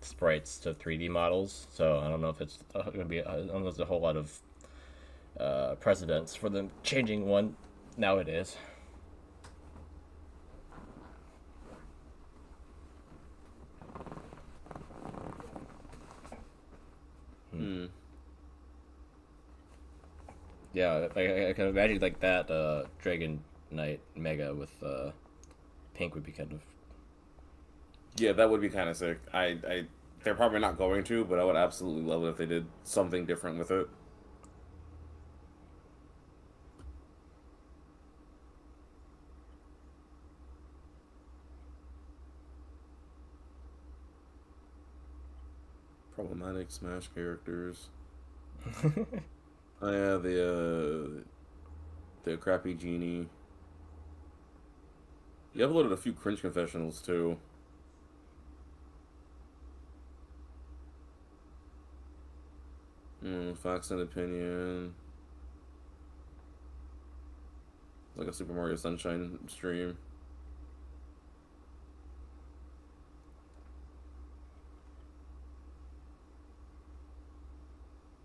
sprites to 3D models. So I don't know if it's going to be. I don't know if there's a whole lot of precedence for them changing one nowadays. Yeah, I can imagine like that Dragon Knight Mega with pink would be kind of. Yeah, that would be kind of sick. They're probably not going to, but I would absolutely love it if they did something different with it. Problematic Smash characters. Oh yeah, the crappy genie. You uploaded a few cringe confessionals too. Facts and opinion. Like a Super Mario Sunshine stream.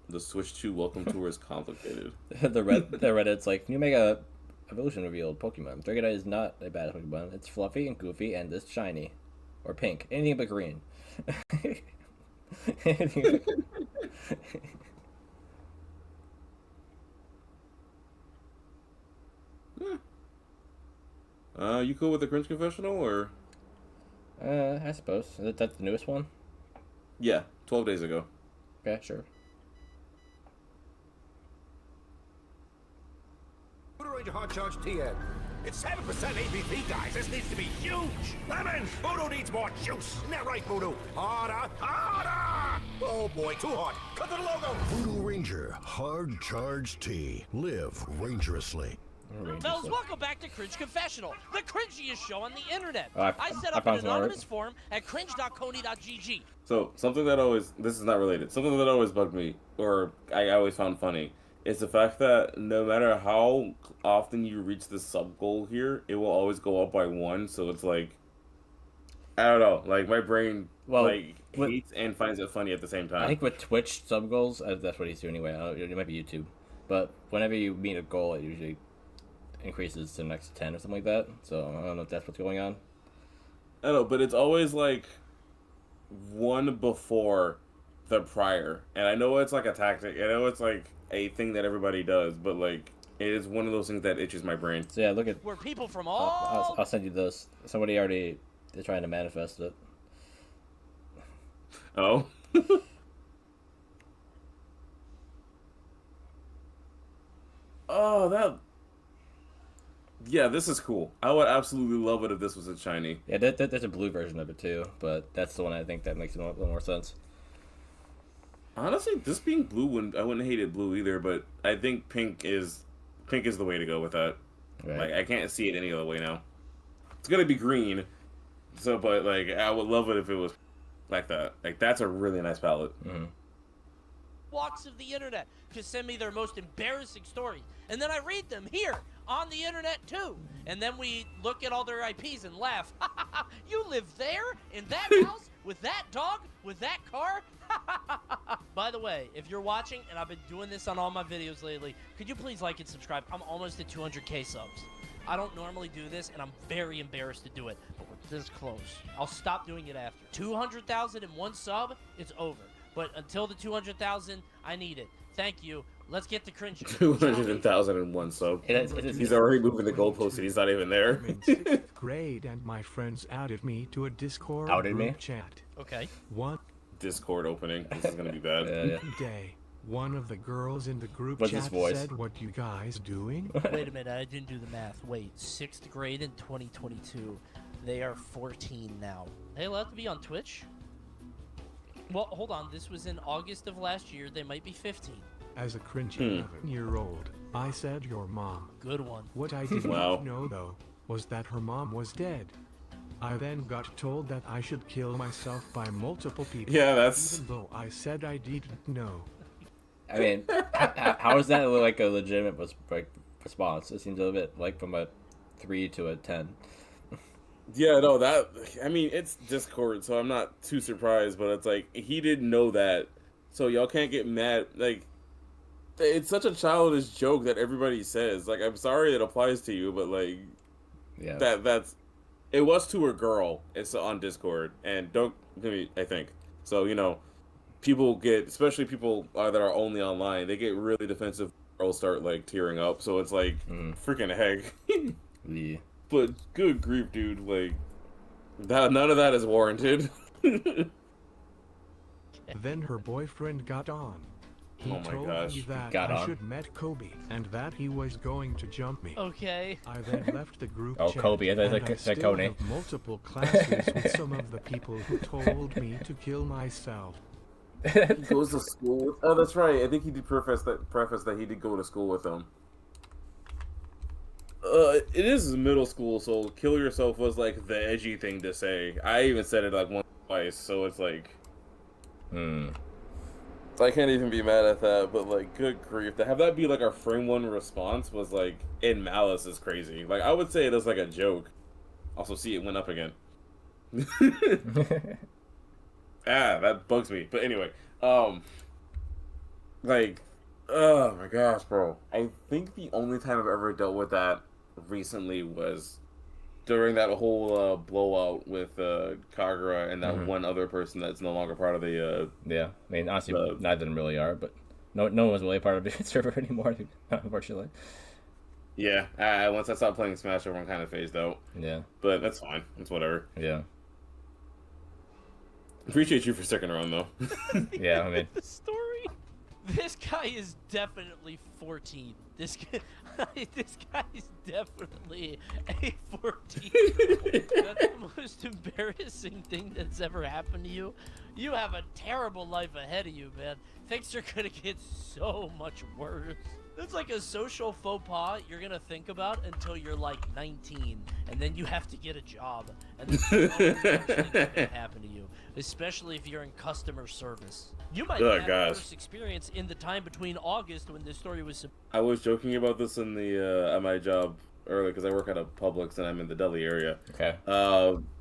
The Switch 2 welcome tour is complicated. the Reddit's like new Mega evolution revealed Pokemon. Dragonite is not a bad Pokemon. It's fluffy and goofy and it's shiny, or pink, anything but green. You cool with the cringe confessional or? I suppose that's the newest one. Yeah, 12 days ago. Yeah, sure. Hard charge TN. It's 7% ABV, guys. This needs to be huge. Lemon! Voodoo needs more juice. Isn't that right, Voodoo? Harder, harder! Oh boy, too hard. Cut to the logo. Voodoo Ranger Hard Charge Tea. Live rangerously. Fellas, welcome back to Cringe Confessional, the cringiest show on the internet. I set up an anonymous forum at cringe.coney.gg. So, something that always, this is not related, something that always bugged me, or I always found funny, is the fact that no matter how often you reach the sub goal here, it will always go up by one. So it's like, I don't know, like my brain hates and finds it funny at the same time. I think with Twitch sub goals, that's what he's doing anyway. I don't know, it might be YouTube, but whenever you meet a goal, it usually increases to the next 10 or something like that. So I don't know if that's what's going on. I don't know, but it's always like one before the prior, and I know it's like a tactic. I know it's like a thing that everybody does, but like it is one of those things that itches my brain. So yeah, look at. Where people from all. I'll send you those. Somebody already is trying to manifest it. Oh. Oh, that. Yeah, this is cool. I would absolutely love it if this was a shiny. Yeah, there's a blue version of it too, but that's the one I think that makes a little more sense. Honestly, this being blue, I wouldn't hate it blue either, but I think pink is the way to go with that. Right. Like, I can't see it any other way now. It's gonna be green, so but like I would love it if it was like that. Like that's a really nice palette. Mm-hmm. Walks of the internet to send me their most embarrassing story, and then I read them here on the internet too, and then we look at all their IPs and laugh. You live there in that house with that dog with that car. By the way, if you're watching, and I've been doing this on all my videos lately, could you please like and subscribe? I'm almost at 200k subs. I don't normally do this, and I'm very embarrassed to do it, but we're this close. I'll stop doing it after 200,001 sub. It's over. But until the 200,000, I need it. Thank you. Let's get to cringe. 200,001 sub. He's already moving the goalpost, and he's not even there. I'm in 6th grade, and my friends added me to a Discord group chat. Okay. One Discord opening. This is gonna be bad. Yeah. day, one of the girls in the group What's chat his voice? said, "What you guys doing?" Wait a minute, I didn't do the math. Wait, 6th grade in 2022. They are 14 now. They allowed to be on Twitch? Well, hold on. This was in August of last year. They might be 15. As a cringy 11-year-old, I said your mom. Good one. What I didn't Wow. know, though, was that her mom was dead. I then got told that I should kill myself by multiple people. Yeah, that's. Even though I said I didn't know. I mean, how is that like a legitimate response? It seems a little bit like from a 3 to a 10. Yeah, no, that I mean it's Discord, so I'm not too surprised, but it's like he didn't know that. So y'all can't get mad like it's such a childish joke that everybody says. Like I'm sorry it applies to you, but like Yeah. that's it was to a girl. It's on Discord and don't I think. So, people get especially people that are only online, they get really defensive. Girls start like tearing up. So it's like freaking heck. Yeah. But good grief, dude, like that none of that is warranted. Then her boyfriend got on. He Oh my told gosh. me that Got I on. should met Kobe and that he was going to jump me. Okay. I then left the group Oh, chat, Kobe, I thought and you said still CONEY. have multiple classes with some of the people who told me to kill myself. He goes to school with, oh, that's right. I think he did preface that he did go to school with them. It is middle school, so kill yourself was like the edgy thing to say. I even said it like once or twice, so it's like I can't even be mad at that, but like good grief. To have that be like our frame one response was like in malice is crazy. Like I would say it as like a joke. Also see it went up again. That bugs me. But anyway, like, oh my gosh, bro. I think the only time I've ever dealt with that recently was during that whole blowout with Kagura and that one other person that's no longer part of the Yeah. I mean, honestly, neither of them really are, but no one was really a part of the server anymore, unfortunately. yeah. Once I stopped playing Smash, everyone kind of phased out. Yeah. But that's fine. It's whatever. Yeah. Appreciate you for sticking around though. Yeah, I mean, The story. This guy is definitely 14. This guy is definitely a 14. That's the most embarrassing thing that's ever happened to you. You have a terrible life ahead of you, man. Things are gonna get so much worse. That's like a social faux pas you're gonna think about until you're like 19, and then you have to get a job, and then that's gonna happen to you, especially if you're in customer service. You might have had a worse experience in the time between August when this story was. I was joking about this in the at my job earlier because I work at a Publix and I'm in the deli area. okay.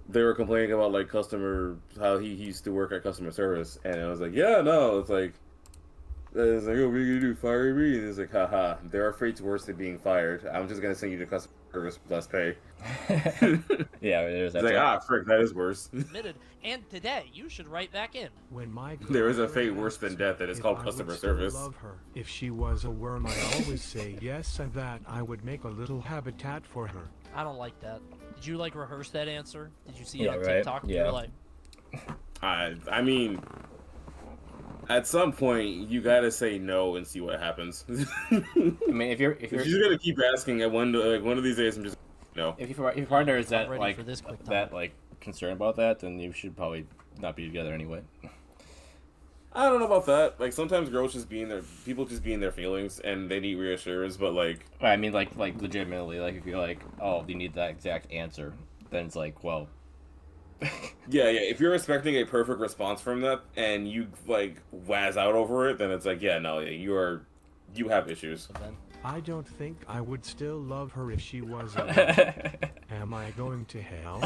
They were complaining about like how he used to work at customer service, and I was like, yeah, no, it's like, oh, what are you gonna do, fire me? And it's like, haha, there are fates worse than being fired. I'm just gonna send you to customer service with less pay. Yeah, there's It's that. like, frick, that is worse. Admitted, and today you should write back in. When my There is a girlfriend fate worse than asks death, and it's if called I customer would still service. love her. If she was a worm, I always say yes, and that I would make a little habitat for her. I don't like that. Did you like rehearse that answer? Did you see it Yeah, on right. TikTok? You Yeah. were like, I mean, at some point you gotta say no and see what happens. I mean, if you're If you're just gonna keep asking, one of these days I'm just no. if your partner is that ready like for this quick time. that like concerned about that, then you should probably not be together anyway. I don't know about that. Like sometimes people just be in their feelings and they need reassurance. But like, I mean, like legitimately, like if you're like, oh, you need that exact answer, then it's like, well, yeah. If you're expecting a perfect response from that and you like waz out over it, then it's like, yeah, no, you have issues. then. I don't think I would still love her if she was a worm. Am I going to hell?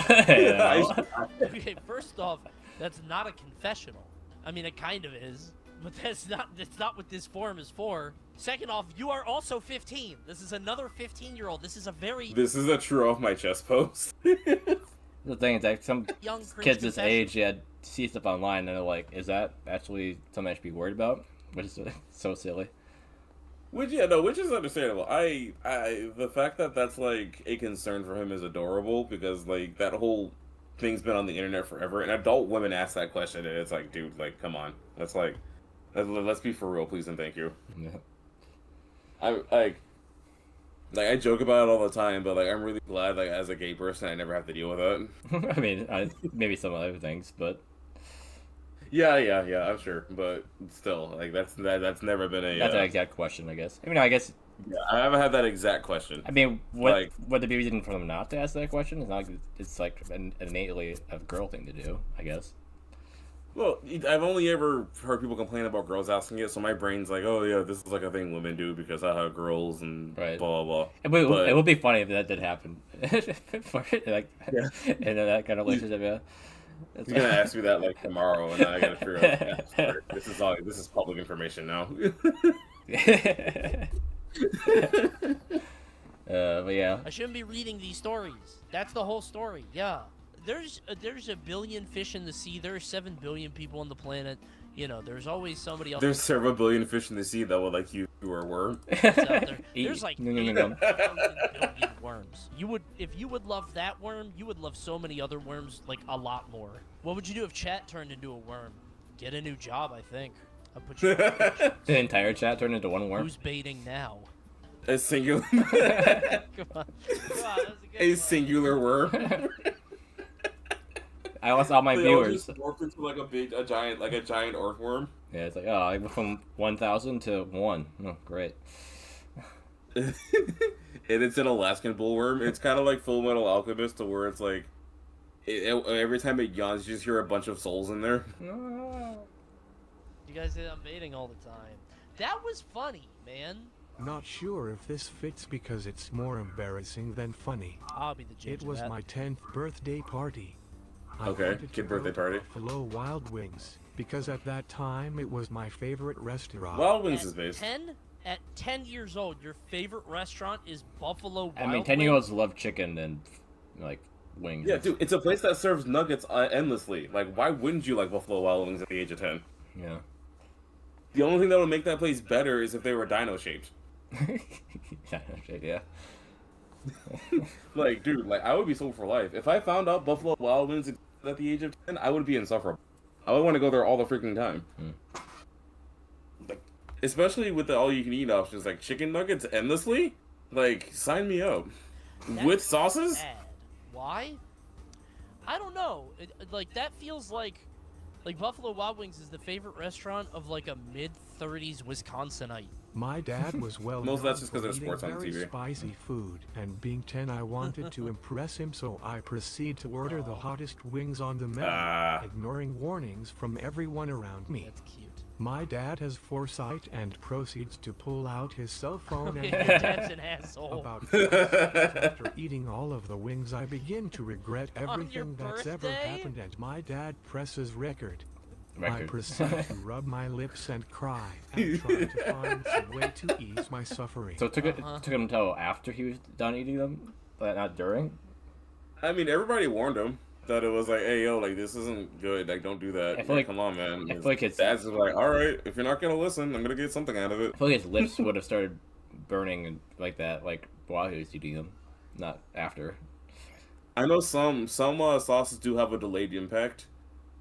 Okay, first off, that's not a confessional. I mean, it kind of is, but that's not what this forum is for. Second off, you are also 15. This is another 15-year-old. This is a true off my chest post. The thing is that some young cringe kids this confession. age, see stuff online and they're like, is that actually something I should be worried about? Which is so silly. Which is understandable. The fact that that's like a concern for him is adorable because like that whole thing's been on the internet forever, and adult women ask that question, and it's like, dude, like, come on, let's be for real, please and thank you. Yeah. I joke about it all the time, but like I'm really glad like as a gay person I never have to deal with it. I mean, maybe some other things, but Yeah, I'm sure, but still, like that's never been a. that's an exact question, I guess. I mean, I guess. Yeah, I haven't had that exact question. I mean, would there be reason for them not to ask that question? It's not like it's like an innately a girl thing to do, I guess. Well, I've only ever heard people complain about girls asking it, so my brain's like, oh yeah, this is like a thing women do because I have girls and Right. blah blah blah. It would be funny if that did happen. For like, Yeah. in that kind of relationship, yeah. It's You're gonna ask me that like tomorrow, and then I gotta figure out. This is public information now. But yeah. I shouldn't be reading these stories. That's the whole story. Yeah. There's a billion fish in the sea. There are 7 billion people on the planet. You know, there's always somebody else. There's several billion fish in the sea that would like you or worm. Out there. There's like No. 8 billion worms. If you would love that worm, you would love so many other worms like a lot more. What would you do if chat turned into a worm? Get a new job, I think. I'll put you. The entire chat turned into one worm. Who's baiting now? A singular. Come on. That was a good A one. singular worm. I lost all my They all viewers. just morph into like a giant earthworm. Yeah, it's like, oh, I went from 1,000 to 1. Oh, great. And it's an Alaskan bullworm. It's kind of like Full Metal Alchemist, to where it's like, every time it yawns, you just hear a bunch of souls in there. You guys say I'm baiting all the time. That was funny, man. Not sure if this fits because it's more embarrassing than funny. I'll be the judge. It was my 10th birthday party. I Okay, wanted to kid birthday go to party. Buffalo Wild Wings because at that time it was my favorite restaurant. Wild Wings is based. At 10 years old, your favorite restaurant is Buffalo Wild I mean, Wings? 10-year-olds love chicken and, like, wings. Yeah, dude, it's a place that serves nuggets endlessly. Like, why wouldn't you like Buffalo Wild Wings at the age of 10? Yeah. The only thing that would make that place better is if they were dino shaped. Yeah. Like, dude, like I would be sold for life. If I found out Buffalo Wild Wings existed at the age of 10, I would be insufferable. I would want to go there all the freaking time. Like, especially with the all-you-can-eat options, like chicken nuggets endlessly. Like, sign me up. With sauces? Bad. Why? I don't know. Like that feels like Buffalo Wild Wings is the favorite restaurant of like a mid-30s Wisconsinite. My dad was well Most of that's known just 'cause for there's eating sports on very TV. spicy food, and being 10 I wanted to impress him, so I proceed to order the hottest wings on the menu, ignoring warnings from everyone around me. That's cute. My dad has foresight and proceeds to pull out his cell phone and Your dad's an asshole. about 5 seconds after eating all of the wings I begin to regret your everything that's ever birthday? happened, and my dad presses record. I proceed to rub my lips and cry and try to find some way to ease my suffering. So it took him until after he was done eating them, but not during. I mean, everybody warned him that it was like, hey, yo, like, this isn't good. Like, don't do that. I feel like- come on, man. I feel like it's- Dad's just like, all right, if you're not going to listen, I'm going to get something out of it. I feel like his lips would have started burning like that, like while he was eating them, not after. I know some sauces do have a delayed impact.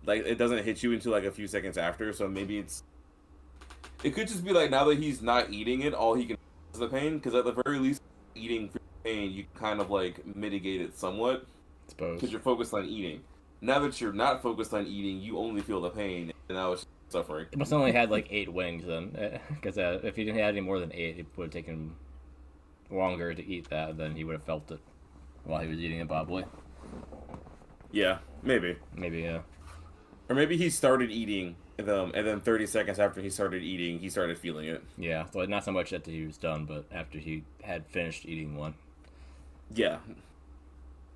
Like, it doesn't hit you until like a few seconds after, so maybe it could just be like, now that he's not eating it, all he can is the pain, because at the very least, eating for pain, you kind of like mitigate it somewhat, I suppose. because you're focused on eating. Now that you're not focused on eating, you only feel the pain, and now it's just suffering. It must have only had like 8 wings then, because if he didn't have any more than 8, it would have taken him longer to eat that. Then he would have felt it while he was eating it, probably. Yeah, maybe. Maybe, yeah. Or maybe he started eating them, and then 30 seconds after he started eating, he started feeling it. Yeah, so not so much after he was done, but after he had finished eating one. Yeah.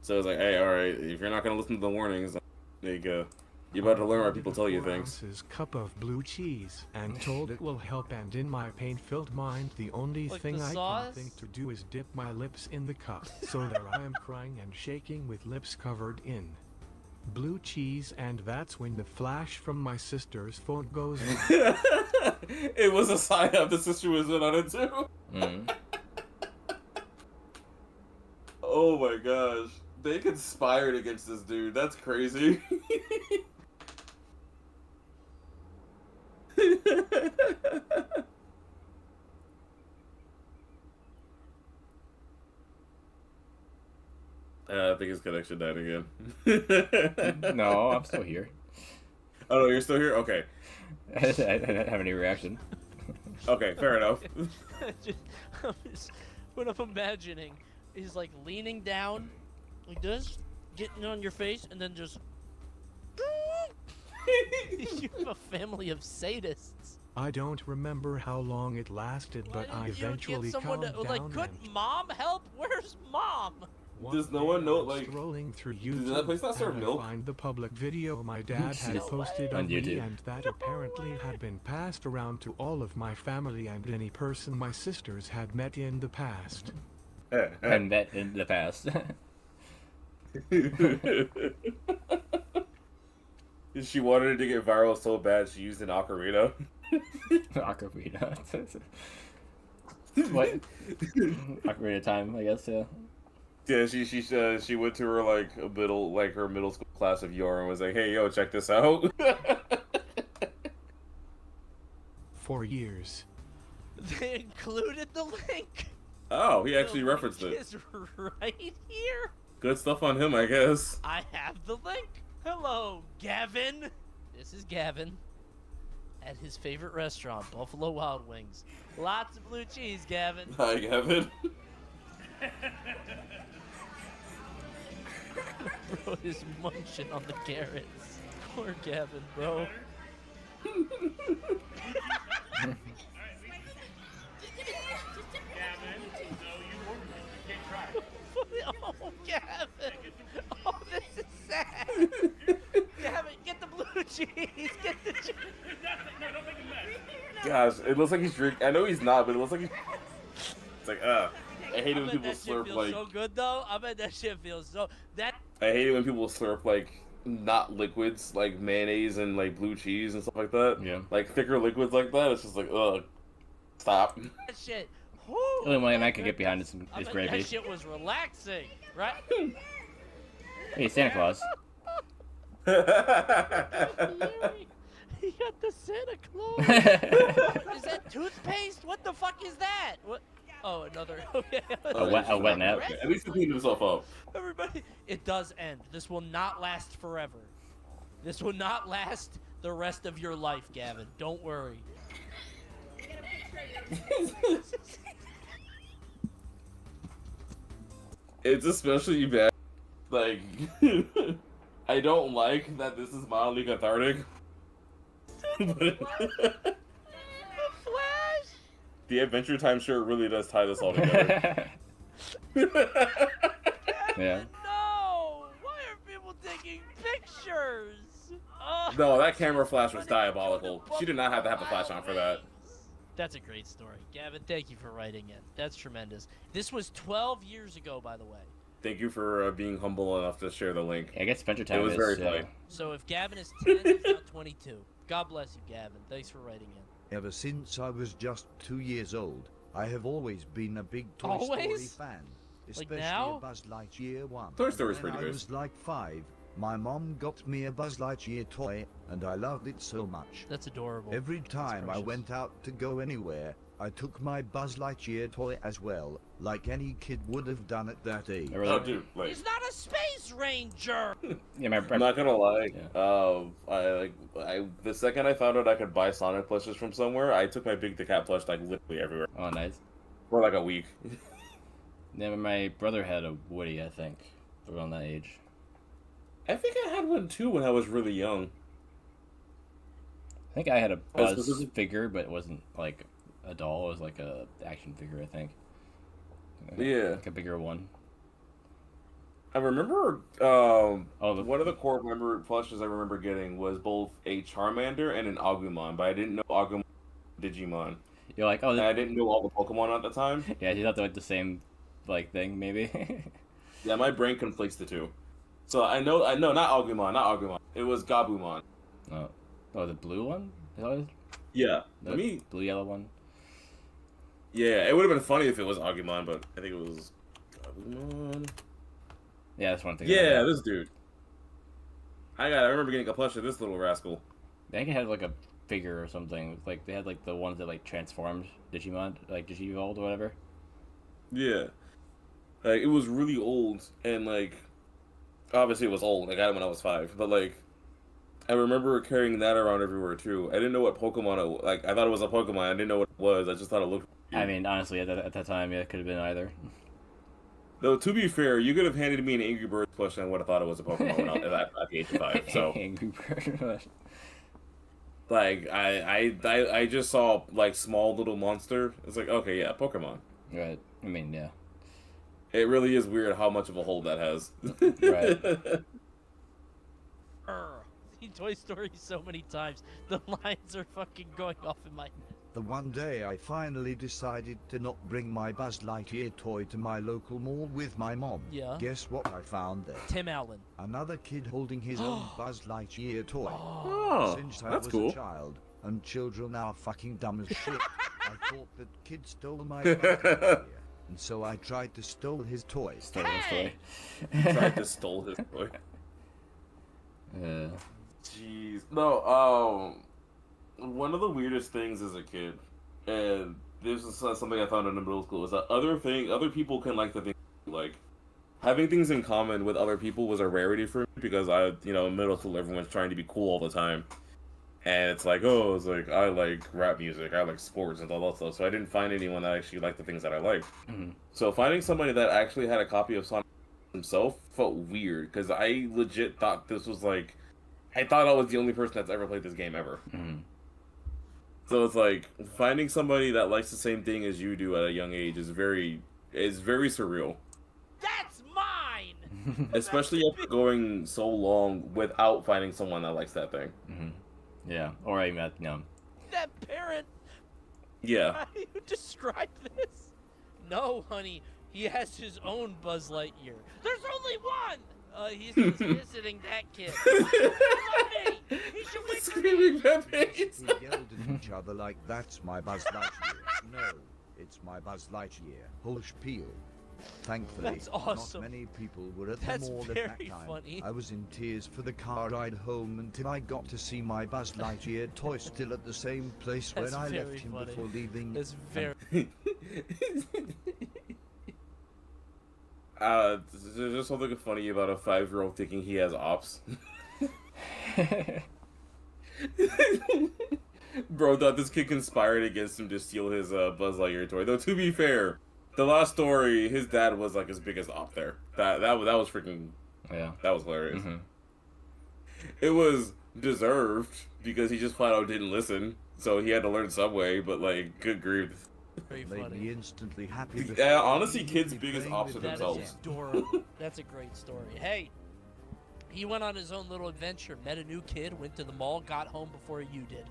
So it's like, hey, alright, if you're not going to listen to the warnings, there you go. You're about to learn why people tell you 4 things. ounces cup of blue cheese and told it will help, and in my pain-filled mind the only Like thing the I sauce? can think to do is dip my lips in the cup. So there I am crying and shaking with lips covered in blue cheese, and that's when the flash from my sister's phone goes It was a sign up the sister was in on it too. Mm. Oh my gosh. They conspired against this dude. That's crazy. I think his connection died again. No, I'm still here. Oh no, you're still here? Okay. I didn't have any reaction. Okay, fair enough. What I'm imagining is like leaning down like this, getting on your face, and then just You have a family of sadists. I don't remember how long it lasted, but Why I didn't you eventually get someone calmed to, down like, couldn't and mom help? Where's mom? Does no day one know, I was like, scrolling through does YouTube that place not serve and milk? I find the public video my dad had No posted way. On of me, YouTube. and that apparently had been passed around to all of my family and any person my sisters had met in the past. And met in the past. She wanted it to get viral so bad she used an ocarina. Ocarina. What? Ocarina time, I guess. Yeah. Yeah, she went to her her middle school class of yore and was like, "Hey, yo, check this out." For years. They included the link. Oh, he actually The referenced link it. is right here. Good stuff on him, I guess. I have the link. Hello, Gavin. This is Gavin at his favorite restaurant, Buffalo Wild Wings. Lots of blue cheese, Gavin. Hi, Gavin. Bro is munching on the carrots. Poor Gavin, bro. Oh, Gavin. Oh, this is sad. Gavin, get the blue cheese. Get the cheese. Gosh, it looks like he's drinking. I know he's not, but it looks like he's. It's like, I hate it when people that shit slurp feels like. so good though. I bet that shit feels so. That. I hate it when people slurp like not liquids like mayonnaise and like blue cheese and stuff like that. Yeah. Like thicker liquids like that. It's just like, ugh, stop. That shit. The only one I can get behind is I bet gravy. that shit was relaxing, right? Hey, Santa Claus. He got the Santa Claus. Is that toothpaste? What the fuck is that? What? Oh, another. Okay. A wet nap. At least he cleaned himself up. Everybody, it does end. This will not last forever. This will not last the rest of your life, Gavin. Don't worry. It's especially bad. Like, I don't like that this is mildly cathartic. The Flash. The Adventure Time shirt really does tie this all together. Yeah. No! Why are people taking pictures? Oh. No, that camera flash was diabolical. She did not have to have the flash on for that. That's a great story. Gavin, thank you for writing it. That's tremendous. This was 12 years ago, by the way. Thank you for being humble enough to share the link. I guess Adventure Time It was is, very funny. So if Gavin is 10, he's now 22. God bless you, Gavin. Thanks for writing in. Ever since I was just 2 years old, I have always been a big Toy Story Always? fan, especially now? a Buzz Lightyear one. Toy Story's And when pretty I good. was like 5, my mom got me a Buzz Lightyear toy, and I loved it so much. That's adorable. Every time I precious. went out to go anywhere, I took my Buzz Lightyear toy as well, like any kid would have done at that age. I really- Oh, dude, like, He's not a space ranger! Yeah, I'm not gonna lie. Yeah. The second I found out I could buy Sonic plushes from somewhere, I took my Big the Cat plush like literally everywhere Oh, nice. for like a week. Yeah, my brother had a Woody, I think, around that age. I think I had one too when I was really young. I think I had a Oh, Buzz so- figure, but it wasn't like a doll. It was like a action figure, I think. Yeah. Like a bigger one. I remember the- one of the core member plushes I remember getting was both a Charmander and an Agumon, but I didn't know Agumon was Digimon. You're like, oh, And I didn't know all the Pokemon at the time. yeah, you thought they were like the same, like, thing, maybe. Yeah, my brain conflates the two. So I know, not Agumon. It was Gabumon. Oh, the blue one? Is that what it is? Yeah. The blue yellow one? Yeah, it would have been funny if it was Agumon, but I think it was Gabumon. Yeah, that's one thing. Yeah, this dude. I remember getting a plush of this little rascal. I think it had like a figure or something. Like they had like the ones that like transformed Digimon, like Digivolved or whatever. Yeah. Like, it was really old, and like, obviously it was old. I got it when I was 5, but like, I remember carrying that around everywhere too. I didn't know what Pokemon like. I thought it was a Pokemon. I didn't know what it was. I just thought it looked. I mean, honestly, at that time, yeah, it could have been either. Though to be fair, you could have handed me an Angry Birds plush, and I would have thought it was a Pokemon when at the age of 5. So Angry Bird. Like I just saw like small little monster. It's like, okay, yeah, Pokemon. Right. I mean, yeah. It really is weird how much of a hold that has. Right. Seen Toy Story so many times. The lines are fucking going off in my head. The one day I finally decided to not bring my Buzz Lightyear toy to my local mall with my mom. Yeah. Guess what I found there? Tim Allen. Another kid holding his own Buzz Lightyear toy. Oh, Since I that's was cool. a child, and children are fucking dumb as shit, I thought that kid stole my Buzz Lightyear. And so I tried to steal his toy. Still this toy. Tried to stole his toy. Yeah. Jeez. No, one of the weirdest things as a kid, and this is something I found in the middle school, is that other people can like the thing, like, having things in common with other people was a rarity for me, because in middle school, everyone's trying to be cool all the time. And it's like, I like rap music, I like sports and all that stuff, so I didn't find anyone that actually liked the things that I liked. Mm-hmm. So finding somebody that actually had a copy of Sonic himself felt weird, because I legit thought this was like, I thought I was the only person that's ever played this game ever. Mm-hmm. So it's like, finding somebody that likes the same thing as you do at a young age is very surreal. That's mine! Especially after going so long without finding someone that likes that thing. Mm-hmm. Yeah. Or I met, That parent! Yeah. How do you describe this? No, honey. He has his own Buzz Lightyear. There's only one! He's just visiting that kid. He should wait for me! Screaming puppies! We yelled at each other like, that's my Buzz Lightyear. No, it's my Buzz Lightyear. Whole spiel. Thankfully, That's awesome. not many people were at That's the mall at that very time. funny. I was in tears for the car ride home until I got to see my Buzz Lightyear toy still at the same place That's where I very left him funny. before leaving. That's very... There's just something funny about a 5-year-old thinking he has ops. Bro thought this kid conspired against him to steal his Buzz Lightyear toy. Though, to be fair, the last story, his dad was like his biggest op there. That was freaking... Yeah. That was hilarious. Mm-hmm. It was deserved, because he just flat out didn't listen. So he had to learn Subway, but like, good grief. Very Made funny. me instantly happy. Yeah, honestly, kids' biggest playing ops with are That themselves. is adorable. That's a great story. Hey, he went on his own little adventure, met a new kid, went to the mall, got home before you did.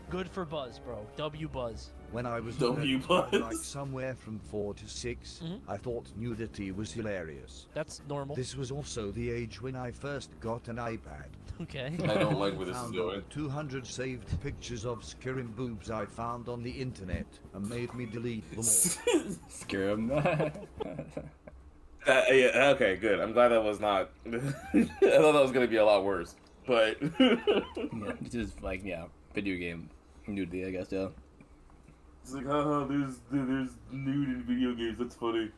Good for Buzz, bro. W Buzz. When I was W Buzz. like somewhere from 4 to 6, Mhm. I thought nudity was hilarious. That's normal. This was also the age when I first got an iPad. Okay. I don't like where this is Found going. over 200 saved pictures of scurrying boobs I found on the internet and made me delete them all. Screw him. Yeah, okay, good. I'm glad that was not... I thought that was going to be a lot worse. But... Yeah, just like, video game nudity, I guess, yeah. It's like, haha, there's nude in video games, that's funny.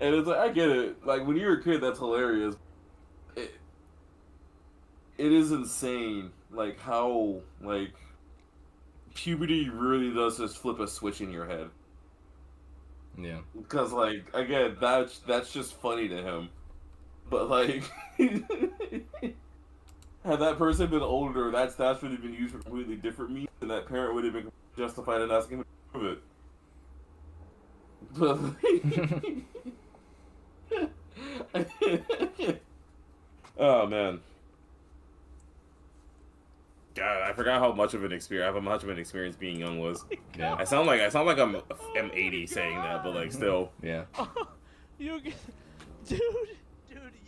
And it's like, I get it. Like, when you're a kid, that's hilarious. It is insane, like, how, like, puberty really does just flip a switch in your head. Yeah. Because, like, again, that's just funny to him. But, like, had that person been older, that stats would have been used for completely different means, and that parent would have been justified in asking him to prove it. But, like, oh, man. God, I forgot how much of an experience being young was. Yeah. I sound like I'm 80 saying that, but like still. Yeah. You, dude,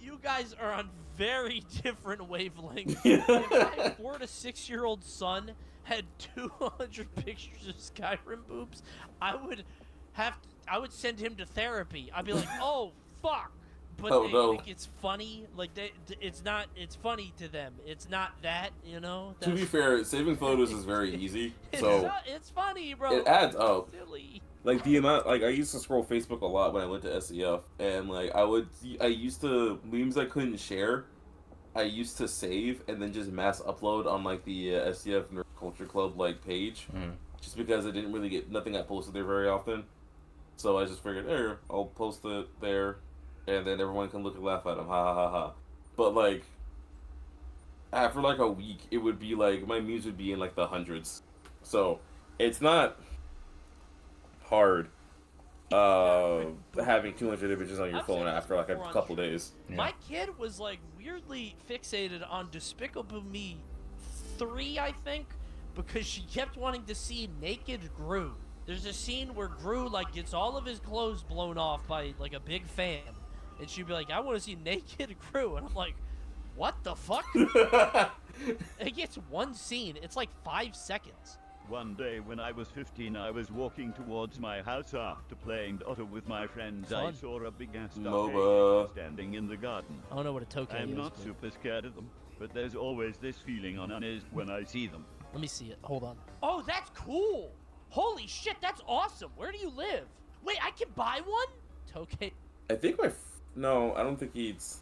you guys are on very different wavelengths. If my 4 to 6 year old son had 200 pictures of Skyrim boobs, I would send him to therapy. I'd be like, oh fuck. But Oh, they no. think it's funny. Like it's funny to them. It's not that, you know. To be fair, saving photos is very easy, It's, so it's funny, bro. it adds up. Silly. Like the amount, like I used to scroll Facebook a lot when I went to SEF, and like I used to memes I couldn't share. I used to save and then just mass upload on like the SEF Nerd Culture Club like page, just because I didn't really get nothing got posted there very often. So I just figured, there, I'll post it there, and then everyone can look and laugh at them, ha ha ha ha. But like, after like a week, it would be like my views would be in like the hundreds. So it's not hard having 200 images on your phone after like a couple days. Yeah. My kid was like weirdly fixated on Despicable Me 3, I think, because she kept wanting to see naked Gru. There's a scene where Gru like gets all of his clothes blown off by like a big fan, and she'd be like, "I want to see naked Gru," and I'm like, "What the fuck?" It gets one scene. It's like 5 seconds. One day when I was 15, I was walking towards my house after playing Dota with my friends. I Fun. saw a big ass MOBA. standing in the garden. I don't know what a token is. I'm not but- super scared of them, but there's always this feeling on unease when I see them. Let me see it. Hold on. Oh, that's cool. Holy shit, that's awesome. Where do you live? Wait, I can buy one? Token. I think no, I don't think he's.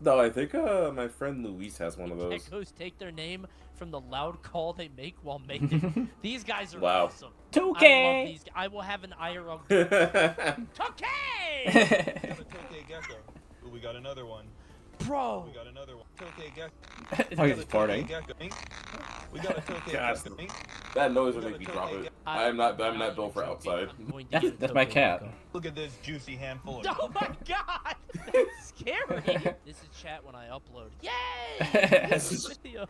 No, I think my friend Luis has one of those. Geckos take their name from the loud call they make while making. These guys are Wow. awesome. Touquet! I love these. I will have an IRL. Touquet! Tokay Gecko. Ooh, we got another one. Bro. We got another one. Tokay Gecko. Oh, he's farting. We got a Tokay Gosh, Gecko. that noise would make me drop it. I'm not built for outside. I'm going to get a That's my Tokay cat. Gecko. Look at this juicy handful of. Oh my god! That's scary. This is chat when I upload. Yay! This is video.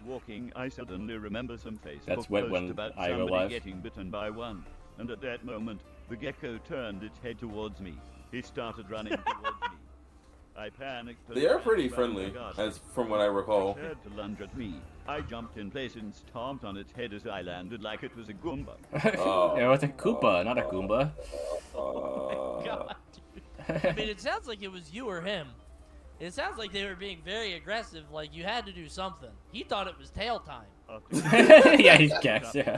Walking, I suddenly remember some Facebook That's when post about I go somebody live. getting bitten by one. And at that moment, the gecko turned its head towards me. He started running towards me. I panicked. and They are ran pretty around the friendly, garden. as from what I recall. It turned to lunge at me. I jumped in place and stomped on its head as I landed like it was a Goomba. Yeah, it's a Koopa, not a Goomba. God, dude. I mean, it sounds like it was you or him. It sounds like they were being very aggressive, like you had to do something. He thought it was tail time. Yeah, he's Gex, yeah.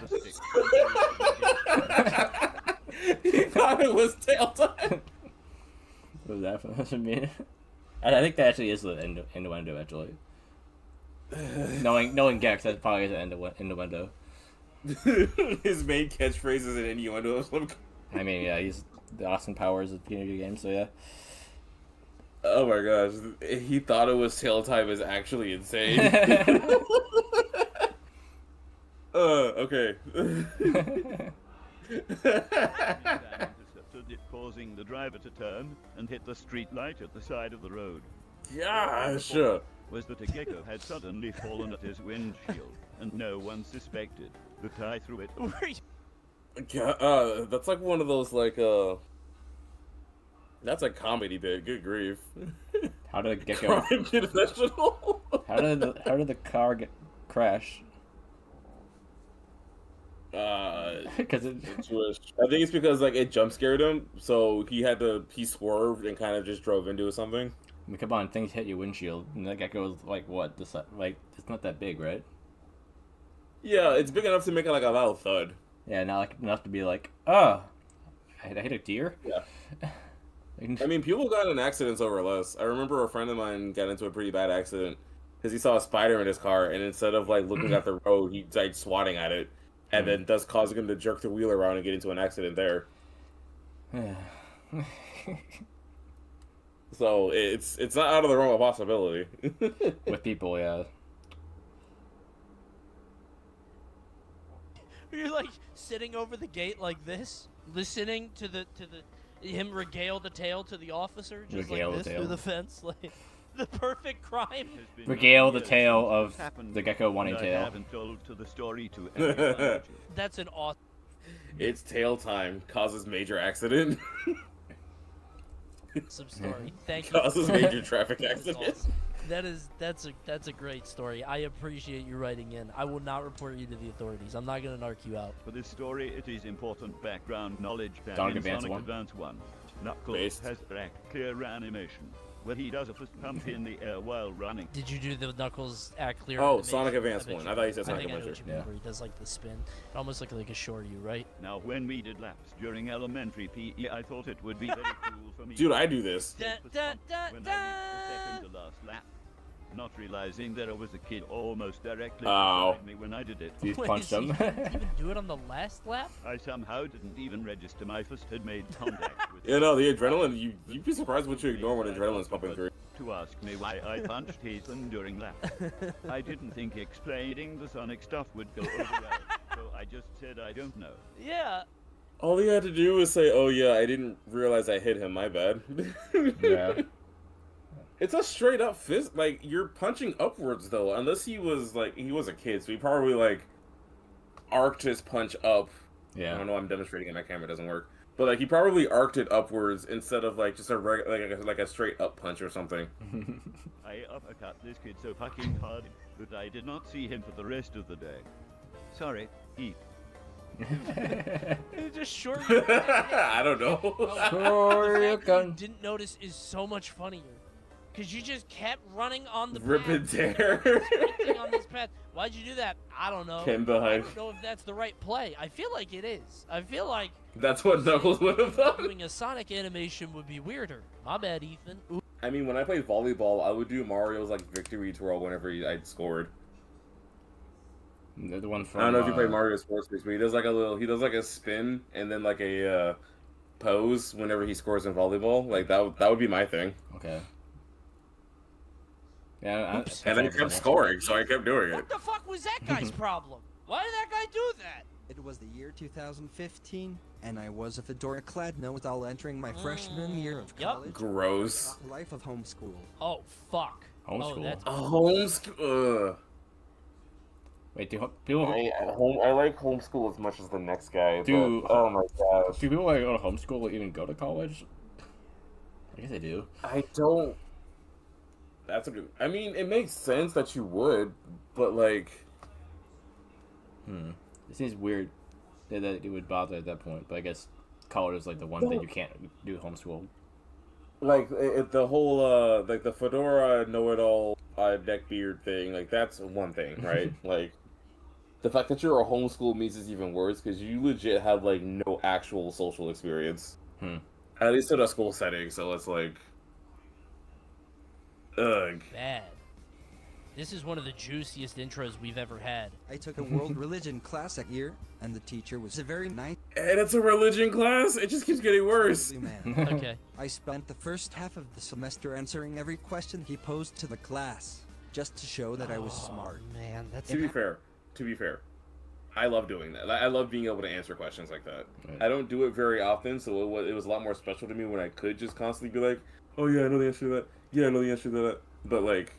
He thought it was tail time. What was that for me? I think that actually is the innuendo, actually. Knowing Gex, that probably is an innuendo. His main catchphrase is an innuendo. I mean, yeah, he's the Austin Powers of the video game, so yeah. Oh my gosh, he thought it was tail time is actually insane. Okay. Intercepted it, causing the driver to turn and hit the street light at the side of the road. Gosh. Was that a gecko had suddenly fallen at his windshield, and no one suspected that I threw it. Were you- That's like one of those like that's a comedy bit. Good grief. How did the gecko? Crime confessional. How did the car crash? Because I think it's because like it jump scared him, so he swerved and kind of just drove into something. I mean, come on, things hit your windshield, and that gecko was like what? Like it's not that big, right? Yeah, it's big enough to make it like a loud thud. Yeah, not like enough to be like, oh, I hit a deer. Yeah. I mean, people got in accidents over less. I remember a friend of mine got into a pretty bad accident because he saw a spider in his car, and instead of like looking at the road, he died swatting at it, and then thus causing him to jerk the wheel around and get into an accident there. So it's not out of the realm of possibility. With people, yeah. You're like sitting over the gate like this, listening to him regale the tale to the officer, just Regale the like this tale. through the fence, like the perfect crime. Regale the tale of the gecko wanting I tail. haven't told to the story to anyone. That's an awesome. It's tail time. Causes major accident. Story. Thank you. Causes major traffic That's accident. awesome. That's a great story. I appreciate you writing in. I will not report you to the authorities. I'm not gonna narc you out. For this story, it is important background knowledge that Sonic in Advance Sonic 1. Advance 1, Knuckles Based. has black clear animation, where he does a fist pump in the air while running. Did you do the Knuckles act clear? Oh, animation? Sonic Advance bet 1. you I thought you did. said Sonic think I know Adventure. what you mean, where he does like the spin. It almost looked like a shorty, right? Now, when we did laps during elementary PE, I thought it would be very cool for me. Dude, I do this. Da, to da, fist da, pump when da. I reached the second to last lap, not realizing there was a kid almost directly Ow. beside me when I did it. He Wait, punched so him. you didn't even do it on the last lap? I somehow didn't even register my fist had made contact with You know, the adrenaline, you'd be surprised what you ignore when adrenaline's pumping through. to ask me why I punched Ethan during that. I didn't think explaining the Sonic stuff would go over well, so I just said I don't know. Yeah. All he had to do was say, "Oh yeah, I didn't realize I hit him. My bad." Yeah. It's a straight up fist. Like, you're punching upwards though, unless he was a kid, so he probably like arced his punch up. Yeah. I don't know. I'm demonstrating it. My camera doesn't work, but like he probably arced it upwards instead of like just a like a straight up punch or something. I uppercut this kid so fucking hard that I did not see him for the rest of the day. Sorry, eat. Just short. I don't know. The fact that you didn't notice is so much funnier. Because you just kept running on the Rip path. and tear. Sprinting on this path. Why'd you do that? I don't know. Came I behind. don't know if that's the right play. I feel like it is. I feel like That's what Knuckles would have done. doing a Sonic animation would be weirder. My bad, Ethan. Ooh. I mean, when I played volleyball, I would do Mario's like victory twirl whenever I'd scored. The one from, I don't know if you play Mario Sports Mix, but he does like a spin and then like a pose whenever he scores in volleyball. Like that would be my thing. Okay. Yeah, And then he kept scoring, so I kept doing it. What the fuck was that guy's problem? Why did that guy do that? It was the year 2015, and I was a fedora-clad know-it-all entering my freshman year of Yup. college. Gross. Life of homeschool. Oh, fuck. Homeschool. Oh, that's... Homeschool. Wait, do people? I like homeschool as much as the next guy. Do- but, oh my gosh. Do people like go to homeschool or even go to college? I guess they do. I don't. That's a good. I mean, it makes sense that you would, but like. It seems weird that it would bother at that point, but I guess college is like the one thing you can't do homeschool. Like the whole like the fedora know-it-all neck beard thing, like that's one thing, right? Like the fact that you're a homeschool means it's even worse because you legit have like no actual social experience, at least in a school setting. So it's like, ugh. Bad. This is one of the juiciest intros we've ever had. I took a world religion class that year, and the teacher was a very nice And it's a religion class. It just keeps getting worse. man. Okay. I spent the first half of the semester answering every question he posed to the class, just to show that I was smart. Man, that's... To be fair, I love doing that. I love being able to answer questions like that. Right. I don't do it very often, so it was a lot more special to me when I could just constantly be like, "Oh yeah, I know the answer to that. Yeah, I know the answer to that." But like,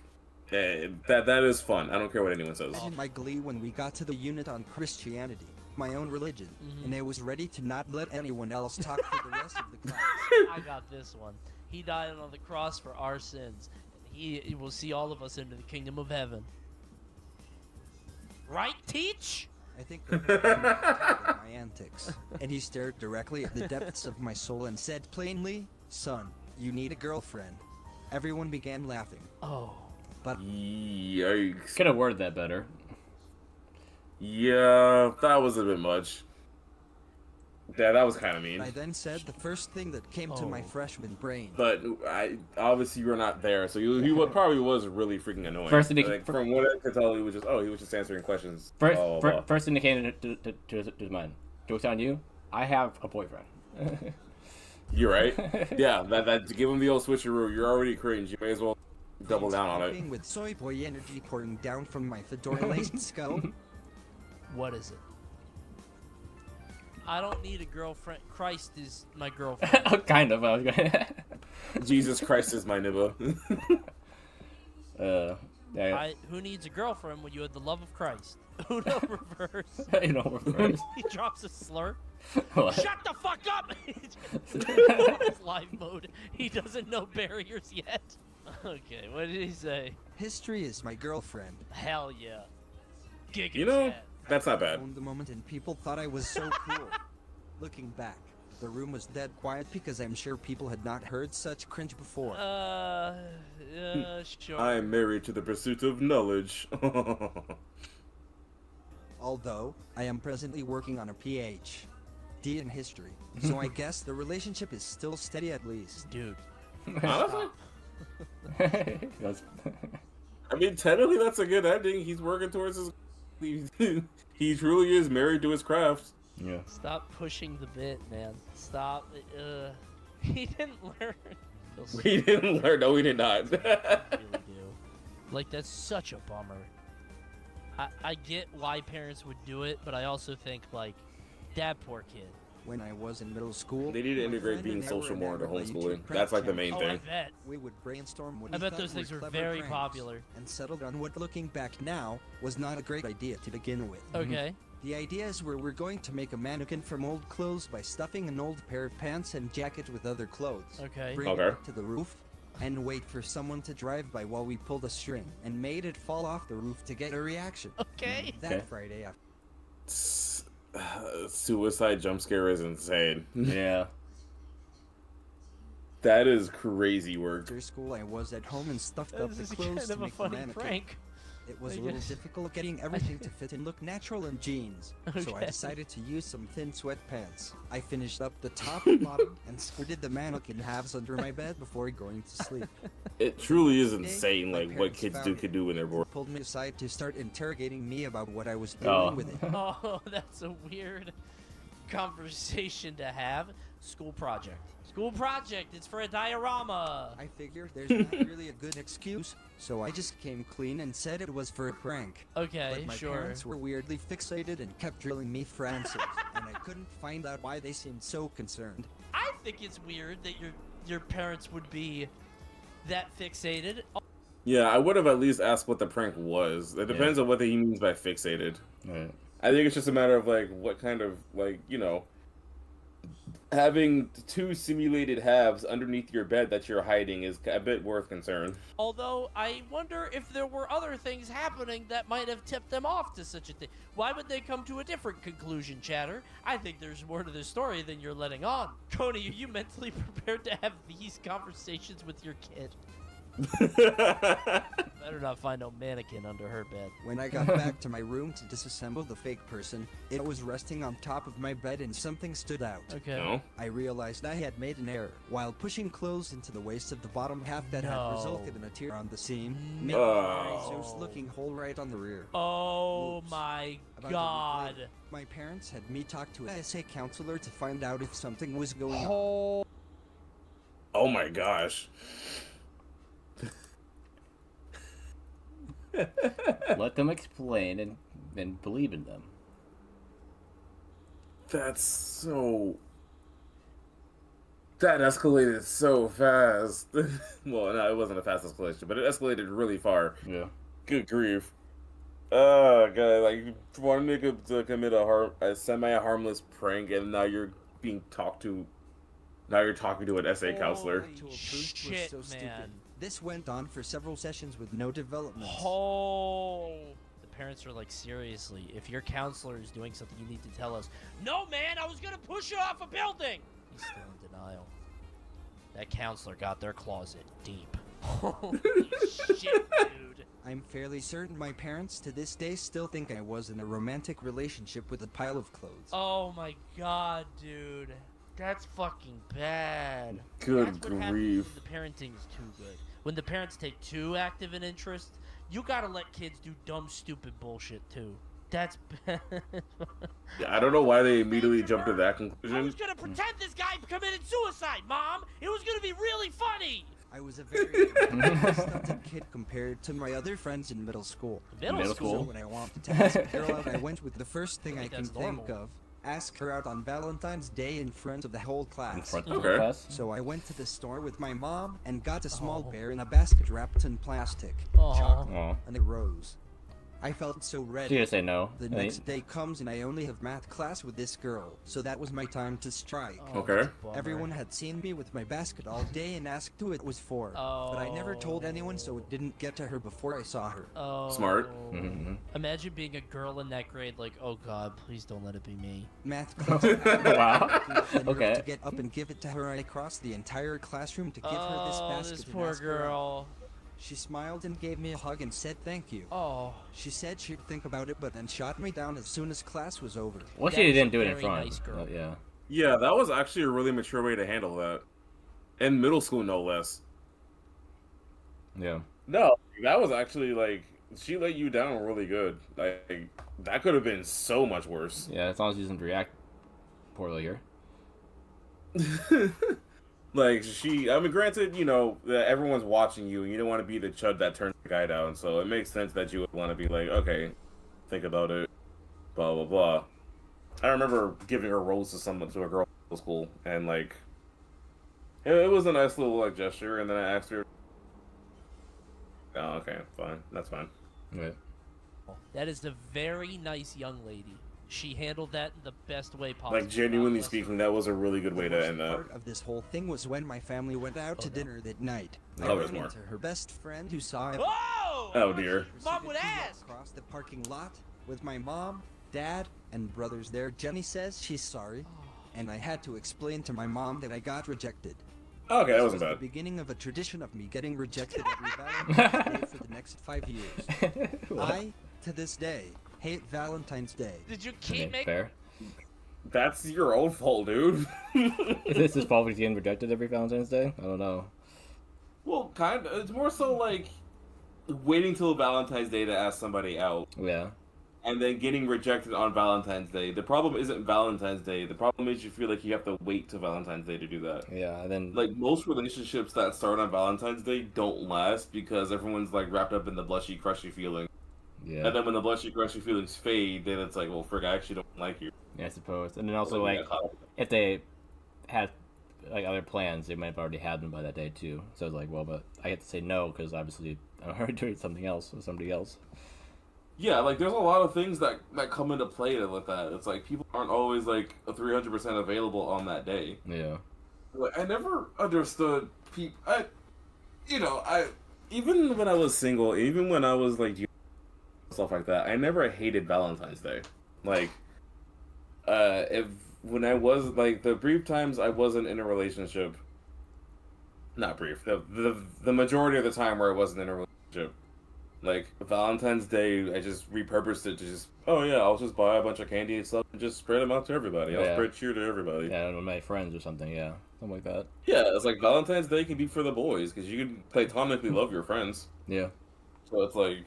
that is fun. I don't care what anyone says. Imagine my glee when we got to the unit on Christianity, my own religion, and I was ready to not let anyone else talk for the rest of the class. I got this one. He died on the cross for our sins. He will see all of us into the kingdom of heaven. Right, Teach? I think my antics, and he stared directly at the depths of my soul and said plainly, "Son, you need a girlfriend." Everyone began laughing. Oh. But yikes. Could have worded that better. Yeah, that was a bit much. Yeah, that was kind of mean. I then said the first thing that came to my freshman brain. But obviously you were not there, so he probably was really freaking annoying. From what I could tell, he was just answering questions. First thing that came to his mind. Joke's on you. I have a boyfriend. You're right. Yeah, that give him the old switcheroo. You're already cringe. You may as well double down on it. With soy boy energy pouring down from my fedora-laced skull. What is it? I don't need a girlfriend. Christ is my girlfriend. Kind of. I was going. Jesus Christ is my nibba. Who needs a girlfriend when you had the love of Christ? Uno reverse. Uno reverse. He drops a slur. What? Shut the fuck up! It's live mode. He doesn't know barriers yet. Okay, what did he say? History is my girlfriend. Hell yeah. Giga You know, chat. that's not bad. The moment and people thought I was so cool. Looking back, the room was dead quiet because I'm sure people had not heard such cringe before. Sure. I am married to the pursuit of knowledge. Although, I am presently working on a Ph.D. in history, so I guess the relationship is still steady at least. Dude. Honestly? I mean, technically that's a good ending. He's working towards his... He truly is married to his craft. Yeah. Stop pushing the bit, man. Stop. He didn't learn. We didn't learn. No, we did not. really do. Like, that's such a bummer. I get why parents would do it, but I also think, like, that poor kid. When I was in middle school, They need to my integrate friend being and I were social more into enamored by homeschooling. YouTube That's like the prank main Oh, I thing. bet. We would brainstorm what I we bet thought those things were clever very pranks, popular. and settled on what, looking back now, was not a great idea to begin with. Okay. The ideas were we're going to make a mannequin from old clothes by stuffing an old pair of pants and jacket with other clothes. Okay. Bring Okay. it up to the roof and wait for someone to drive by while we pulled a string and made it fall off the roof to get a reaction. Okay. That Okay. Friday after. Suicide jump scare is insane. Yeah. That is crazy work. After school, I was at home and stuffed up This the is clothes kind to of a make the funny mannequin. prank. It was I a little guess. difficult getting everything to fit and look natural in jeans, so I Okay. decided to use some thin sweatpants. I finished up the top and bottom and squirted the mannequin halves under my bed before going to sleep. It truly is insane, My like what parents kids found could do when they're bored. Pulled me aside to start interrogating me about what I was doing Oh. with it. Oh, that's a weird conversation to have. School project. School project. It's for a diorama. I figured there's not really a good excuse, so I just came clean and said it was for a prank. Okay, But my sure. parents were weirdly fixated and kept drilling me for answers, and I couldn't find out why they seemed so concerned. I think it's weird that your parents would be that fixated. Yeah, I would have at least asked what the prank was. It depends on what he means by fixated. Right. I think it's just a matter of like what kind of like, you know, having two simulated halves underneath your bed that you're hiding is a bit worth concern. Although I wonder if there were other things happening that might have tipped them off to such a thing. Why would they come to a different conclusion, Chatter? I think there's more to the story than you're letting on. Coney, are you mentally prepared to have these conversations with your kid? Better not find no mannequin under her bed. When I got back to my room to disassemble the fake person, it was resting on top of my bed and something stood out. Okay. No? I realized I had made an error. While pushing clothes into the waist of the bottom half that had No. resulted in a tear on the seam, making Oh. a Zeus-looking hole right on the rear. Oh Oops. my About a week god. later, my parents had me talk to a SA counselor to find out if something was going on. Oh. Oh my gosh. Let them explain and believe in them. That's so... That escalated so fast. Well, no, it wasn't a fast escalation, but it escalated really far. Yeah. Good grief. Oh, God, like, you wanted to commit a semi-harmless prank, and now you're being talked to... Now you're talking to an SA counselor. To a proof was Shit, so stupid. man. This went on for several sessions with no developments. Oh. The parents are like, seriously, if your counselor is doing something, you need to tell us. No, man, I was gonna push you off a building. He's still in denial. That counselor got their closet deep. Holy shit, dude. I'm fairly certain my parents to this day still think I was in a romantic relationship with a pile of clothes. Oh my god, dude. That's fucking bad. Good That's what happens grief. when the parenting is too good. When the parents take too active an interest, you gotta let kids do dumb, stupid bullshit too. That's bad. Yeah, I don't know why they immediately jumped to that I conclusion. was gonna pretend this guy committed suicide, Mom! It was gonna be really funny! I was a very stunted kid compared to my other friends in middle school. Middle So school? when I wanted to ask a girl out, I went with the first thing I think can that's think normal. of. Ask her out on Valentine's Day in front of the whole In class. front of Okay. the class. So I went to the store with my mom and got a small Oh. bear in a basket wrapped in plastic, Aw. chocolate, Oh. and a rose. I felt so So ready. you say no. The next day comes and I only have math class with this girl, so that was my time to strike. Oh, Okay. that's a bummer. Everyone had seen me with my basket all day and asked who it was for, but I never told anyone, so it didn't get to her before I saw her. Oh. Smart. Mhm. Imagine being a girl in that grade, like, oh god, please don't let it be me. Math class. Wow. The nerve Okay. To get up and give it to her, I crossed the entire classroom to give her this Oh, basket. this and poor ask her out. girl. She smiled and gave me a hug and said thank you. Oh. She said she'd think about it, but then shot me down as soon as class was over. Well, That she is a didn't do it in very front. nice girl. Yeah. Yeah, that was actually a really mature way to handle that. In middle school, no less. Yeah. No, that was actually like she let you down really good. Like that could have been so much worse. Yeah. As long as he doesn't react poorly here. Like I mean, granted, you know that everyone's watching you, and you don't want to be the chud that turns the guy down. So it makes sense that you would want to be like, okay, think about it, blah blah blah. I remember giving a rose to a girl in middle school, and like, it was a nice little like gesture. And then I asked her, "Oh, okay, fine, that's fine." Right. That is a very nice young lady. She handled that in the best way possible. Like, genuinely speaking, that was a really good way to end that. Part of this whole thing was when my family went out to dinner that night. I there's ran more. into her best friend who saw it. Whoa! Oh dear. Mom would ask. Across the parking lot with my mom, dad, and brothers there. Jenny says she's sorry, and I had to explain to my mom that I got rejected. Okay, that This wasn't was bad. the beginning of a tradition of me getting rejected every Valentine's Day for the next 5 years. I, to this day, hate Valentine's Day. Did you keep making? Fair. That's your own fault, dude. Is this his fault for getting rejected every Valentine's Day? I don't know. Well, kind of. It's more so like waiting till Valentine's Day to ask somebody out, Yeah. and then getting rejected on Valentine's Day. The problem isn't Valentine's Day. The problem is you feel like you have to wait till Valentine's Day to do that. Yeah, and then Like, most relationships that start on Valentine's Day don't last because everyone's like wrapped up in the blushy, crushy feeling. yeah, And then when the blushy, crushy feelings fade, then it's like, well, frick, I actually don't like you. yeah, I suppose. And then also Like, like yeah, if they had like other plans, they might have already had them by that day too. So it's like, well, but I have to say no because obviously I'm already doing something else with somebody else. Yeah, like there's a lot of things that come into play with that. It's like people aren't always like 300% available on that day. Yeah. Like, I never understood people. I even when I was single, even when I was like stuff like that, I never hated Valentine's Day. Like, if when I was like the brief times I wasn't in a relationship, not brief, the majority of the time where I wasn't in a relationship. Like, Valentine's Day, I just repurposed it to just, oh yeah, I'll just buy a bunch of candy and stuff and just spread them out to everybody. I'll Yeah. spread cheer to everybody. Yeah, with my friends or something. Yeah, something like that. Yeah, it's like Valentine's Day can be for the boys, because you can platonically love your friends. Yeah. So it's like,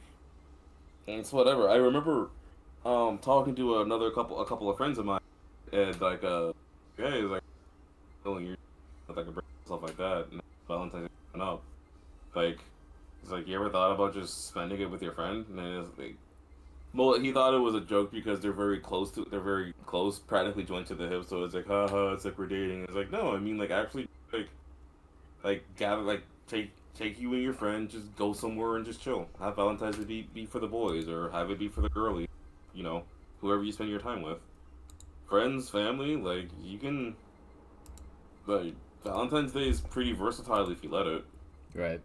it's whatever. I remember talking to a couple of friends of mine, and like, yeah, he's like, feeling you like a break stuff like that, and Valentine's Day coming up. Like, he's like, you ever thought about just spending it with your friend? And then it's like, well, he thought it was a joke because they're very close, practically joined to the hip. So it's like, haha, it's like we're dating. It's like, no, I mean, like, actually, like gather, like, take you and your friend, just go somewhere and just chill. Have Valentine's Day be for the boys, or have it be for the girlies. You know, whoever you spend your time with, friends, family. Like, you can. Like, Valentine's Day is pretty versatile if you let it. Right.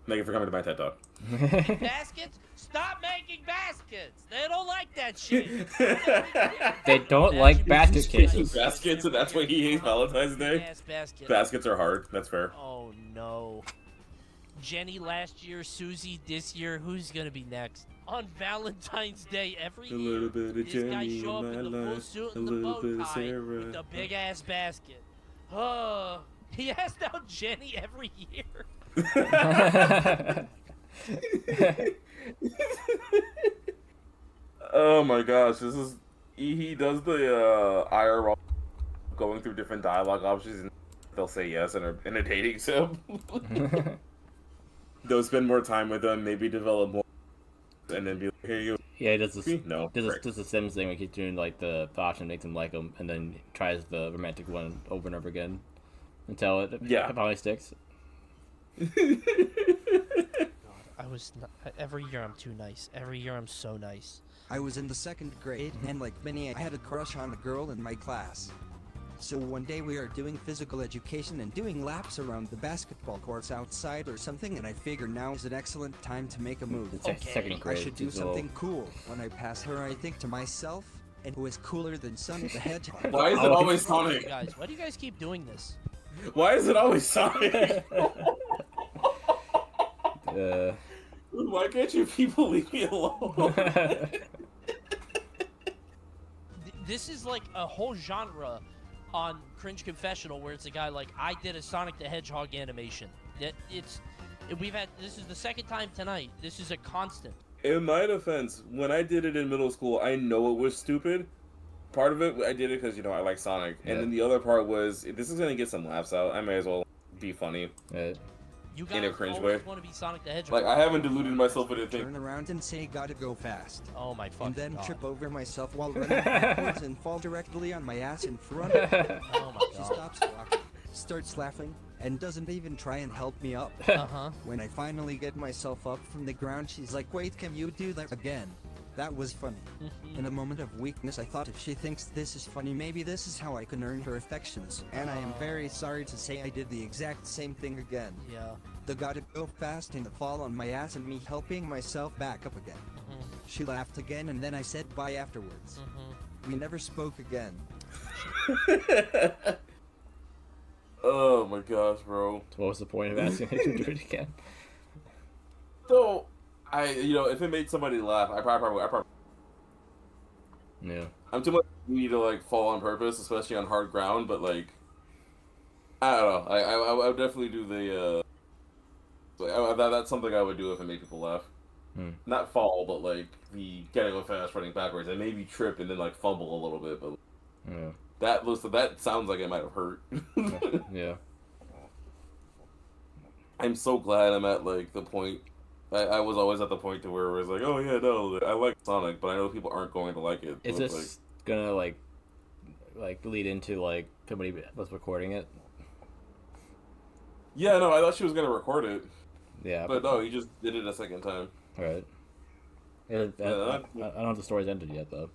Thank you for coming to my TED Talk. Baskets? Stop making baskets. They don't like that shit. They don't like basket cases. Baskets, and that's why he hates Valentine's Day. Ass basket. Baskets are hard. That's fair. Oh no. Jenny last year, Susie this year. Who's gonna be next? On Valentine's Day every A year, little bit of this guy Jenny show up in in the my full life, suit a and the little bow bit of tie Sarah. with the big ass basket. He asks out Jenny every year. Oh my gosh, this is he does the IRL going through different dialogue options, and they'll say yes in a dating sim. They'll spend more time with them, maybe develop more, and then be like, hey, you. Yeah, he does this. No, does the Sims thing where he keeps doing like the option makes him like him, and then tries the romantic one over and over again until it finally sticks. I was not, every year I'm too nice. Every year I'm so nice. I was in the 2nd grade, and like many, I had a crush on a girl in my class. So one day we are doing physical education and doing laps around the basketball courts outside or something, and I figure now is an excellent time to make a move. It's like 2nd grade. I should do something cool. When I pass her, I think to myself, and who is cooler than Sonic the Hedgehog? Why is it always Sonic? Guys, why do you guys keep doing this? Why is it always Sonic? Why can't you people leave me alone? This is like a whole genre on Cringe Confessional where it's a guy like, I did a Sonic the Hedgehog animation. This is the 2nd time tonight. This is a constant. In my defense, when I did it in middle school, I know it was stupid, part of it, I did it because, you know, I like Sonic. And then the other part was, if this is going to get some laughs out, I may as well be funny. You in a guys cringe always way. want to be Sonic the Hedgehog. Like, I haven't deluded myself into thinking. Turn around and say gotta go fast. Oh my fucking And then God. trip over myself while running backwards and fall directly on my ass in front of her. Oh my She God. stops walking, starts laughing, and doesn't even try and help me up. Uh-huh. When I finally get myself up from the ground, she's like, wait, can you do that again? That was funny. In a moment of weakness, I thought if she thinks this is funny, maybe this is how I can earn her affections. And I am very sorry to say I did the exact same thing again. Yeah. The gotta go fast and the fall on my ass and me helping myself back up again. She laughed again and then I said bye afterwards. We never spoke again. Oh my gosh, bro. What was the point of asking me to do it again? So, you know, if it made somebody laugh, I probably. Yeah. I'm too much need to like fall on purpose, especially on hard ground. But like, I don't know. I would definitely do the. That's something I would do if it made people laugh. Not fall, but like the getting go fast, running backwards, and maybe trip and then like fumble a little bit. But yeah, that sounds like it might have hurt. Yeah. I'm so glad I'm at like the point. I was always at the point to where it was like, oh yeah, no, I like Sonic, but I know people aren't going to like it. Is So this it's gonna like lead into like somebody was recording it? Yeah, no, I thought she was gonna record it. Yeah. But no, he just did it a second time. Right. I don't know if the story's ended yet though.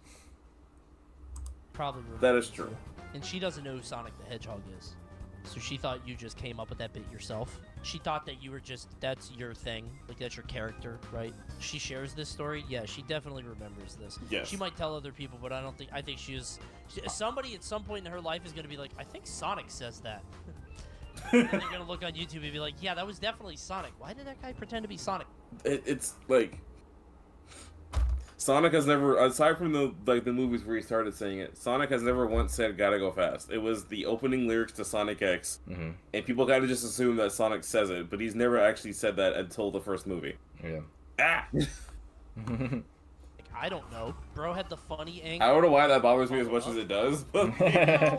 Probably. That is true. And she doesn't know who Sonic the Hedgehog is. So she thought you just came up with that bit yourself. She thought that you were just, that's your thing. Like, that's your character, right? She shares this story. Yeah, she definitely remembers this. Yes. She might tell other people, but I think somebody at some point in her life is going to be like, I think Sonic says that. And they're going to look on YouTube and be like, yeah, that was definitely Sonic. Why did that guy pretend to be Sonic? It's like Sonic has never, aside from the movies where he started saying it, Sonic has never once said "gotta go fast." It was the opening lyrics to Sonic X, and people kind of just assume that Sonic says it, but he's never actually said that until the first movie. Yeah. Ah. Like, I don't know. Bro had the funny angle. I don't know why that bothers me as much as it does, but No,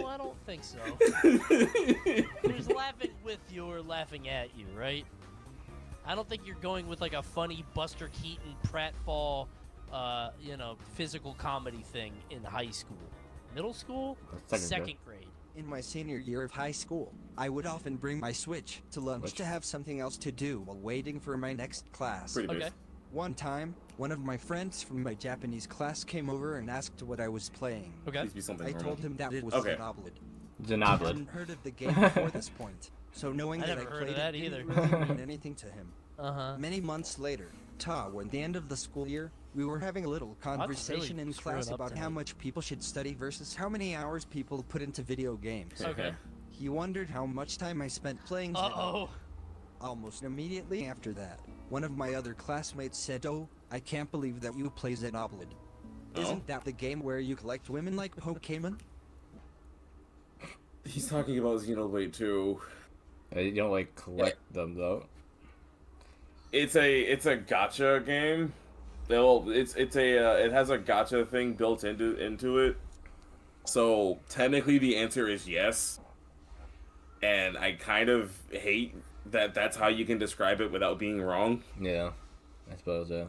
I don't think so. He was laughing with you or laughing at you, right? I don't think you're going with like a funny Buster Keaton, pratfall, physical comedy thing in high school. Middle school? Second grade. In my senior year of high school, I would often bring my Switch to lunch to have something else to do while waiting for my next class. Okay. One time, one of my friends from my Japanese class came over and asked what I was playing. Okay. Please be something I normal. told him that it was Okay. Xenoblade. I Xenoblade. hadn't heard of the game before this point, so knowing I that I never heard of played that it either. didn't really mean anything to him. Uh-huh. Many months later, when the end of the school year, we were having a little conversation really in class screwing up about how tonight. much people should study versus how many hours people put into video games. Okay. He wondered how much time I spent playing Xenoblade. Uh-oh. Almost immediately after that, one of my other classmates said, "Oh, I can't believe that you play Xenoblade. Isn't that the game where you collect women like Pokemon?" He's talking about Xenoblade 2. You don't like collect them though. It's a gacha game. It has a gacha thing built into it. So technically the answer is yes. And I kind of hate that that's how you can describe it without being wrong. Yeah, I suppose. Yeah.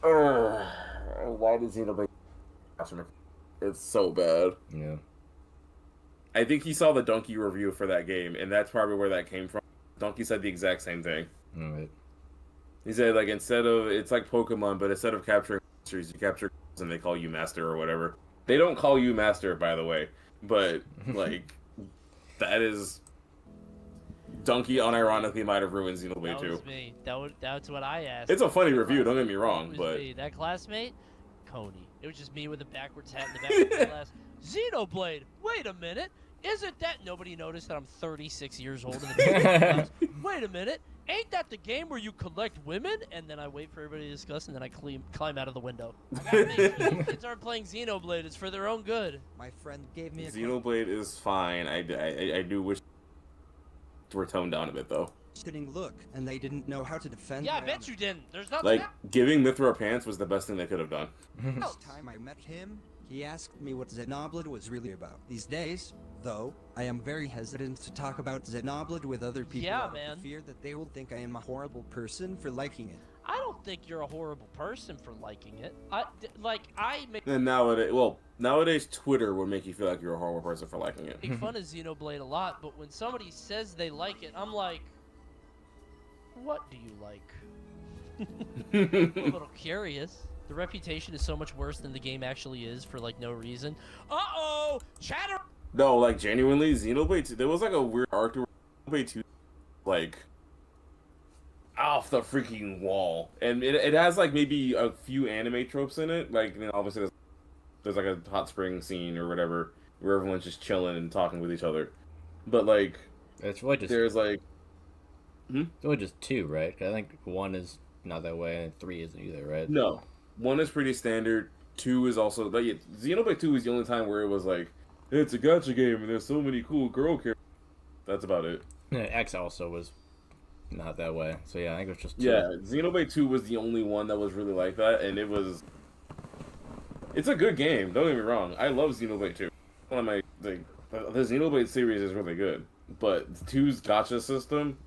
Why does Xenoblade? It's so bad. Yeah. I think he saw the Donkey review for that game, and that's probably where that came from. Donkey said the exact same thing. Alright. He said, like, it's like Pokemon, but instead of capturing monsters, you capture and they call you Master or whatever. They don't call you Master, by the way, but, like, that is... Donkey unironically might have ruined Xenoblade 2. That was me. That's what I asked. It's a funny review, don't get me wrong, It was but... me. That classmate, Coney. It was just me with a backwards hat in the back of the class. Xenoblade, wait a minute. Isn't that... Nobody noticed that I'm 36 years old in the beginning of the class. Wait a minute. Ain't that the game where you collect women? And then I wait for everybody to discuss, and then I climb out of the window. I gotta make sure these kids aren't playing Xenoblade. It's for their own good. My friend gave me a Xenoblade is fine. I do wish we're toned down a bit, though. kidding look, and they didn't know how to defend Yeah, I my bet honor. you didn't. There's nothing. Like, giving Mithra pants was the best thing they could have done. This time I met him, He asked me what Xenoblade was really about. These days, though, I am very hesitant to talk about Xenoblade with other people Yeah, out of man. the fear that they will think I am a horrible person for liking it. I don't think you're a horrible person for liking it. And nowadays Twitter would make you feel like you're a horrible person for liking it. make fun of Xenoblade a lot, but when somebody says they like it, I'm like, what do you like? I'm a little curious. The reputation is so much worse than the game actually is for like no reason. Uh-oh! Chatter! No, like genuinely, Xenoblade 2, there was like a weird arc to Xenoblade 2, like, off the freaking wall. And it has like maybe a few anime tropes in it. Like, you know, obviously there's like a hot spring scene or whatever where everyone's just chilling and talking with each other. But like, It's really just there's like, it's really just 2, right? 'Cause I think 1 is not that way, and 3 isn't either, right? no, 1 is pretty standard. 2 is also, like, Xenoblade 2 is the only time where it was like, it's a gacha game and there's so many cool girl characters. That's about it. Yeah, X also was not that way. So yeah, I think it was just 2. Yeah, Xenoblade 2 was the only one that was really like that, and it's a good game, don't get me wrong. I love Xenoblade 2. One of my, the Xenoblade series is really good, but 2's gacha system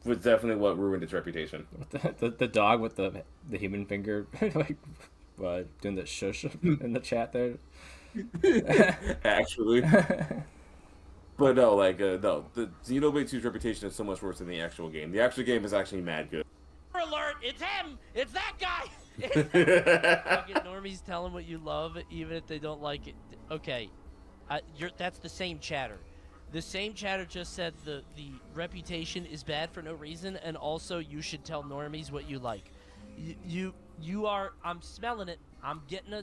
was definitely what ruined its reputation. The dog with the human finger, like, doing the shush in the chat there. Actually. But no, like, no, the Xenoblade 2's reputation is so much worse than the actual game. The actual game is actually mad good. Alert! It's him! It's that guy! Fucking normies tell him what you love, even if they don't like it. Okay, that's the same chatter. The same chatter just said the reputation is bad for no reason, and also you should tell normies what you like. You are. I'm smelling it. I'm getting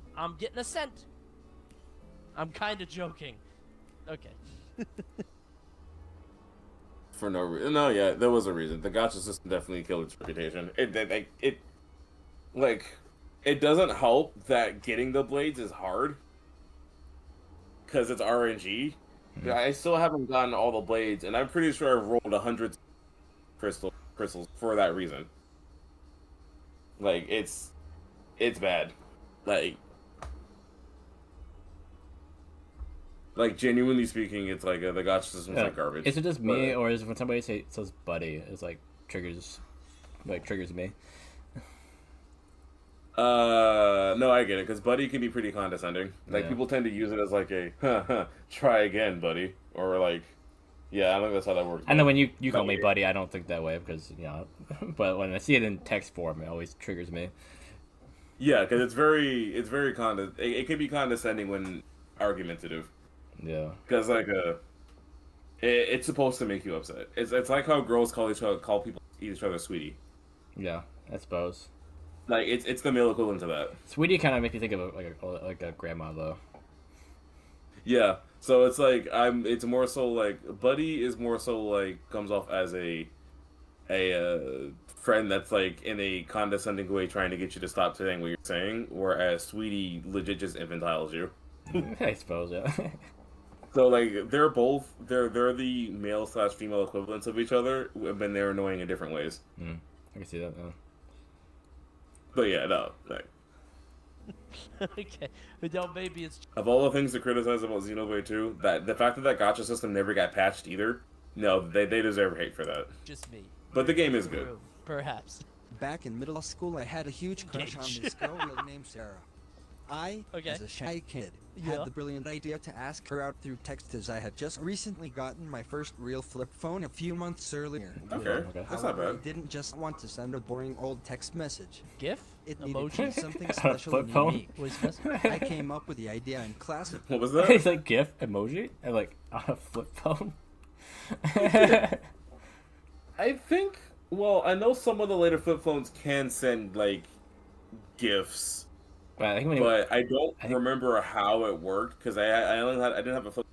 a scent. I'm kind of joking. Okay. For no reason. No, yeah, there was a reason. The gacha system definitely killed its reputation. It doesn't help that getting the blades is hard because it's RNG. I still haven't gotten all the blades, and I'm pretty sure I've rolled 100 crystals for that reason. Like, it's bad. Like, genuinely speaking, it's like the gacha system's like garbage. Is it just me, or is it when somebody says "buddy," it's like triggers me? No, I get it, because buddy can be pretty condescending. Like, people tend to use it as like a, try again, buddy. Or like, yeah, I don't think that's how that works. I know when you call me buddy, I don't think that way, because, you know, but when I see it in text form, it always triggers me. Yeah, because it's very it can be condescending when argumentative. Yeah. Because, like, it's supposed to make you upset. It's like how girls call people each other sweetie. Yeah, I suppose. Like, it's the male equivalent to that. Sweetie kind of makes me think of like a grandma, though. Yeah, so it's like it's more so like buddy is more so like comes off as a friend that's like in a condescending way trying to get you to stop saying what you're saying, whereas sweetie legit just infantiles you. I suppose, yeah. So like they're the male / female equivalents of each other, but they're annoying in different ways. I can see that. But yeah, no. Like, Okay, but no, maybe it's. of all the things to criticize about Xenoblade 2, that the fact that gacha system never got patched either, no, they deserve hate for that. Just me. But the game is good. Perhaps. Back in middle school, I had a huge crush on this girl named Sarah. I, as a shy kid, had the brilliant idea to ask her out through text, as I had just recently gotten my first real flip phone a few months earlier. Okay, that's not However, bad. I didn't just want to send a boring old text message. GIF? It needed Emoji? something special Flip and phone? unique. Voice message? I came up with the idea in class. What was that? It's like GIF emoji and like on a flip phone. I think. Well, I know some of the later flip phones can send like GIFs, But I think I don't remember how it worked because I didn't have a flip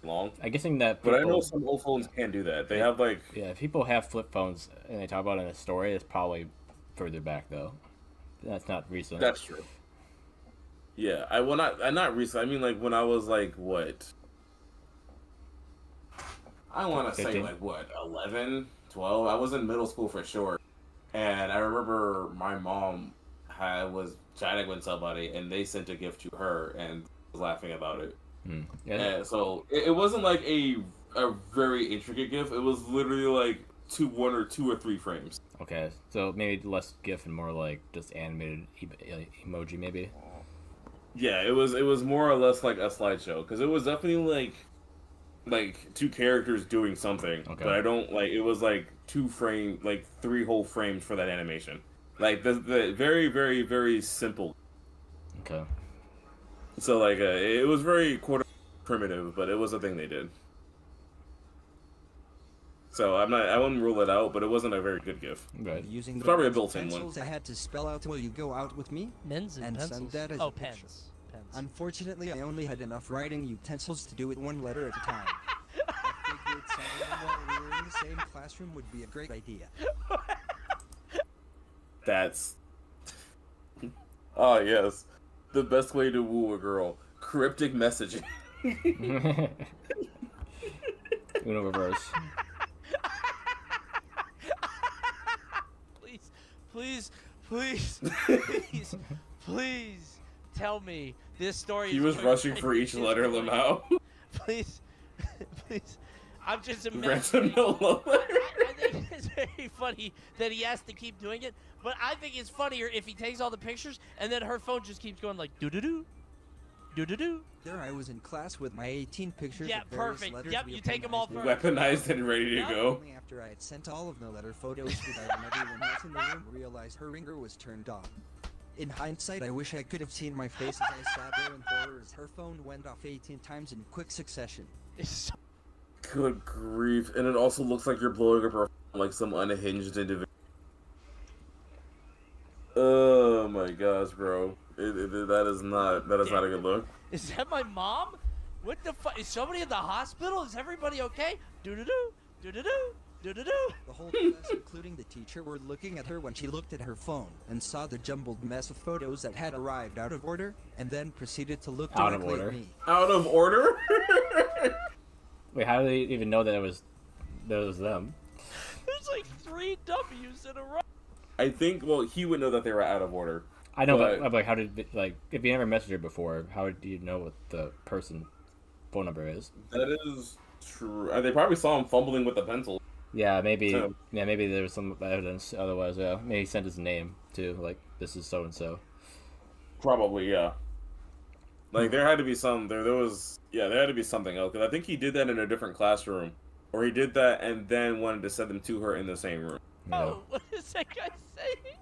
phone long. I'm guessing that. But I know some old phones can do that. They have like if people have flip phones and they talk about it in a story, it's probably further back though. That's not recent. That's true. Yeah, not recent. I mean, like when I was like what? I want to say 15? like what 11, 12. I was in middle school for sure, and I remember my mom was chatting with somebody, and they sent a gift to her, and was laughing about it. Yeah. And so it wasn't like a very intricate GIF. It was literally like one or two or three frames. Okay, so maybe less GIF and more like just animated emoji, maybe. Yeah, it was more or less like a slideshow because it was definitely like two characters doing something. Okay. But I don't like it was like three whole frames for that animation. Like the very very very simple. Okay. So like it was very primitive, but it was a thing they did. So I wouldn't rule it out, but it wasn't a very good GIF. Right. Using It's the probably a men's built-in one. pencils, I had to spell out, "Will you go out with me?" Men's and send pencils. that as Oh, a picture. pens. Unfortunately, I only had enough writing utensils to do it one letter at a time. I figured sending them while we were in the same classroom would be a great idea. That's oh yes, the best way to woo a girl: cryptic messaging. Uno reverse. Please, please tell me this story. He is was going rushing to for be each his letter story. Lamau. Please. I'm just Ransom imagining. no I think it's very funny that he has to keep doing it, but I think it's funnier if he takes all the pictures and then her phone just keeps going like doo-doo-doo, doo-doo-doo. There I was in class with my 18 pictures Yeah, of various perfect. letters. Yep, we you take 'em all weaponized first. Weaponized and ready to Yeah. go. Only after I had sent all of the letter photos without everyone else in the room realized her ringer was turned on. In hindsight, I wish I could have seen my face as I sat there in horror as her phone went off 18 times in quick succession. It's so Good grief! And it also looks like you're blowing up her like some unhinged individual. Oh my gosh, bro! That is not a good look. Is that my mom? What the fuck? Is somebody in the hospital? Is everybody okay? Doo-doo-doo, doo-doo-doo, doo-doo-doo. The whole class, including the teacher, were looking at her when she looked at her phone and saw the jumbled mess of photos that had arrived out of order, and then proceeded to look Out of directly order. at me. Out of order? Wait, how do they even know that it was them? There's like 3 W's in a row. I think. Well, he would know that they were out of order. I know, But- but like, how did if you never messaged her before, how do you know what the person phone number is? That is true. They probably saw him fumbling with the pencil. Yeah, maybe. So- Yeah, maybe there was some evidence. Otherwise, yeah, maybe he sent his name too. Like, this is so and so. Probably, yeah. Like there had to be some. There was. Yeah, there had to be something else. Because I think he did that in a different classroom, or he did that and then wanted to send them to her in the same room. Oh, what is that guy saying?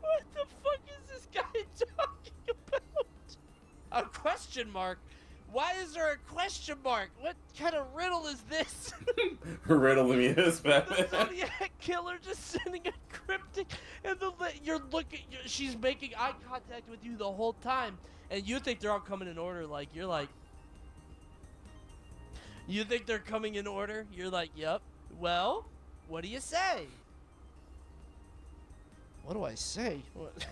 What the fuck is this guy talking about? A question mark? Why is there a question mark? What kind of riddle is this? Riddle me this, The Batman. Zodiac killer just sending a cryptic, and you're looking. She's making eye contact with you the whole time, and you think they're all coming in order. Like you're like, you think they're coming in order. You're like, yep. Well, what do you say? What do I say? What?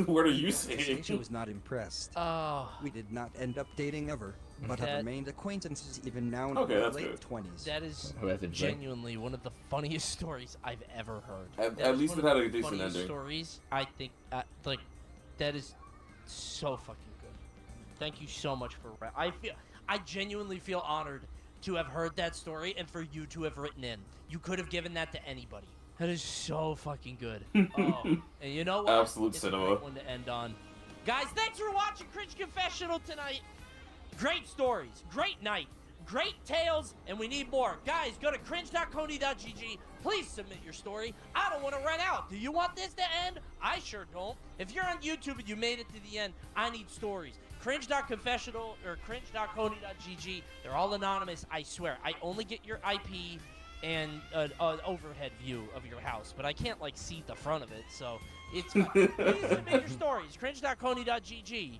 What are you saying? Anastasia was not impressed. Oh, We did not end up dating ever, but have That- remained acquaintances even now in Okay, our that's late good. 20s. that is Oh, that's interesting. genuinely one of the funniest stories I've ever heard. At That is least one it of had the a decent funniest ending. Stories, I think, like, that is so fucking good. Thank you so much for. I genuinely feel honored to have heard that story and for you to have written in. You could have given that to anybody. That is so fucking good. Oh, and you know what? Absolute it's cinema. A great one to end on. Guys, thanks for watching Cringe Confessional tonight. Great stories, great night, great tales, and we need more. Guys, go to cringe.coney.gg. Please submit your story. I don't want to run out. Do you want this to end? I sure don't. If you're on YouTube and you made it to the end, I need stories. Cringe.confessional or cringe.coney.gg. They're all anonymous, I swear. I only get your IP and an overhead view of your house, but I can't like see the front of it, so it's fine. Please submit your stories. Cringe.coney.gg.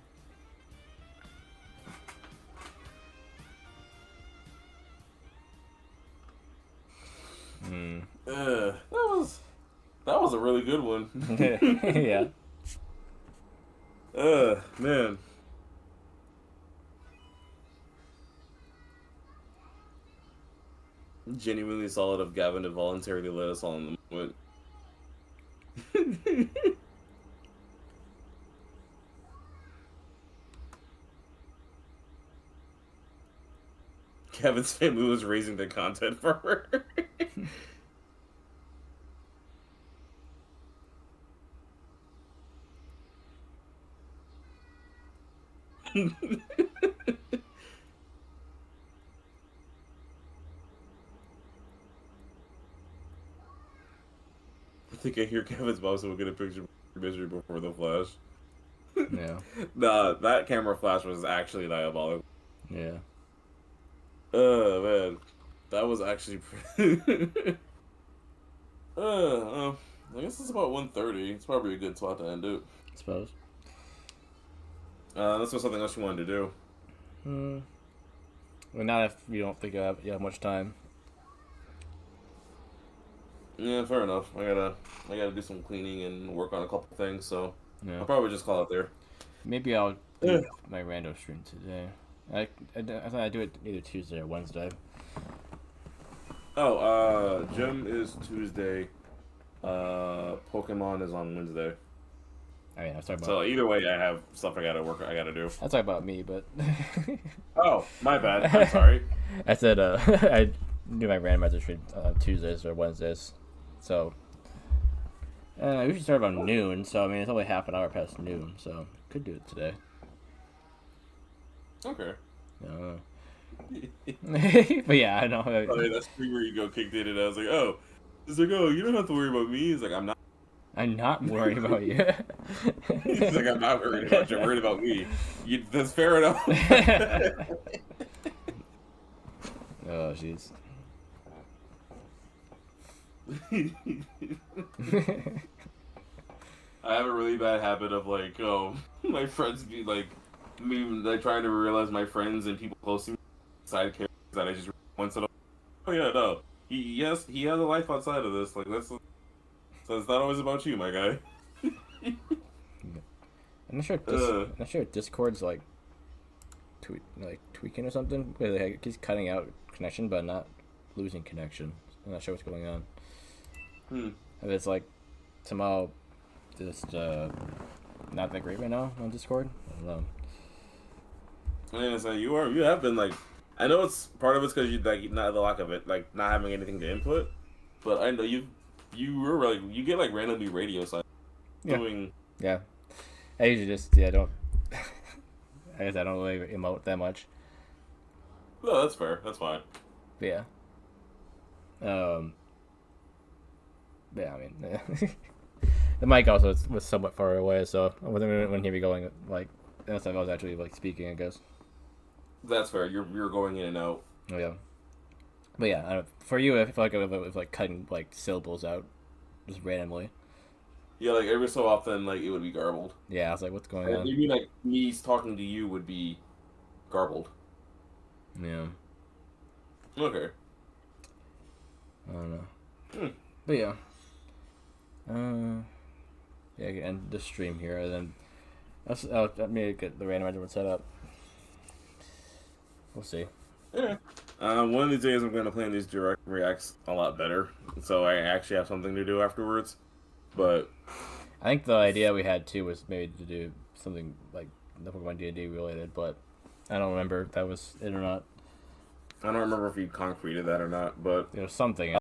That was a really good one. Yeah. Man. Genuinely solid of Gavin to voluntarily let us all in the moment. Kevin's family was raising the content for her. I think I hear Kevin's mom will get a picture of Misery before the flash. Yeah. Nah, that camera flash was actually diabolical. Yeah. Oh, man. That was actually pretty... I guess it's about 1:30. It's probably a good spot to end it. I suppose. This was something else you wanted to do. Well, not if you don't think you have much time. Yeah, fair enough. I gotta do some cleaning and work on a couple things, so Yeah. I'll probably just call it there. Maybe I'll do my rando stream today. I thought I'd do it either Tuesday or Wednesday. Gym is Tuesday. Pokemon is on Wednesday. I mean, I was talking about. So either way, I have stuff I gotta do. I talking about me, but. Oh, my bad. I'm sorry. I said I do my randomizer stream Tuesdays or Wednesdays, so. We usually start about noon, so I mean it's only half an hour past noon, so could do it today. Okay. I don't know. But yeah, I know. Oh, yeah, that stream where you go kicked in, and I was like, oh. It's like, oh, you don't have to worry about me. He's like, I'm not. I'm not worried about you. He's like, I'm not worried about you. I'm worried about me. That's fair enough. Oh, jeez. I have a really bad habit of like, my friends be like, me like trying to realize my friends and people close to me side characters that I just once in a oh yeah, no, he has a life outside of this. Like so it's not always about you, my guy. I'm not sure. If Discord's like tweaking or something. It keeps cutting out connection, but not losing connection. I'm not sure what's going on. If it's like somehow just not that great right now on Discord. I don't know. Yeah, so you have been like, I know it's part of it's because you like not the lack of it, like not having anything to input, but I know you were like you get like randomly radio silence doing. Yeah, I usually just don't. I guess I don't really emote that much. No, that's fair. That's fine. But yeah. Yeah, I mean, the mic also was somewhat far away, so I wouldn't hear me going like unless I was actually like speaking, I guess. That's fair. You're going in and out. Oh yeah. But yeah, for you, I feel like if like cutting like syllables out just randomly. Yeah, like every so often, like it would be garbled. Yeah, I was like, what's going on? You mean like me talking to you would be garbled? Yeah. Okay. I don't know. But yeah. Yeah, I can end the stream here, and then let me get the randomizer set up. We'll see. Yeah. One of these days I'm gonna plan these direct reacts a lot better, so I actually have something to do afterwards. But I think the idea we had too was maybe to do something like the Pokemon D&D related, but I don't remember if that was it or not. I don't remember if you concreted that or not, but something.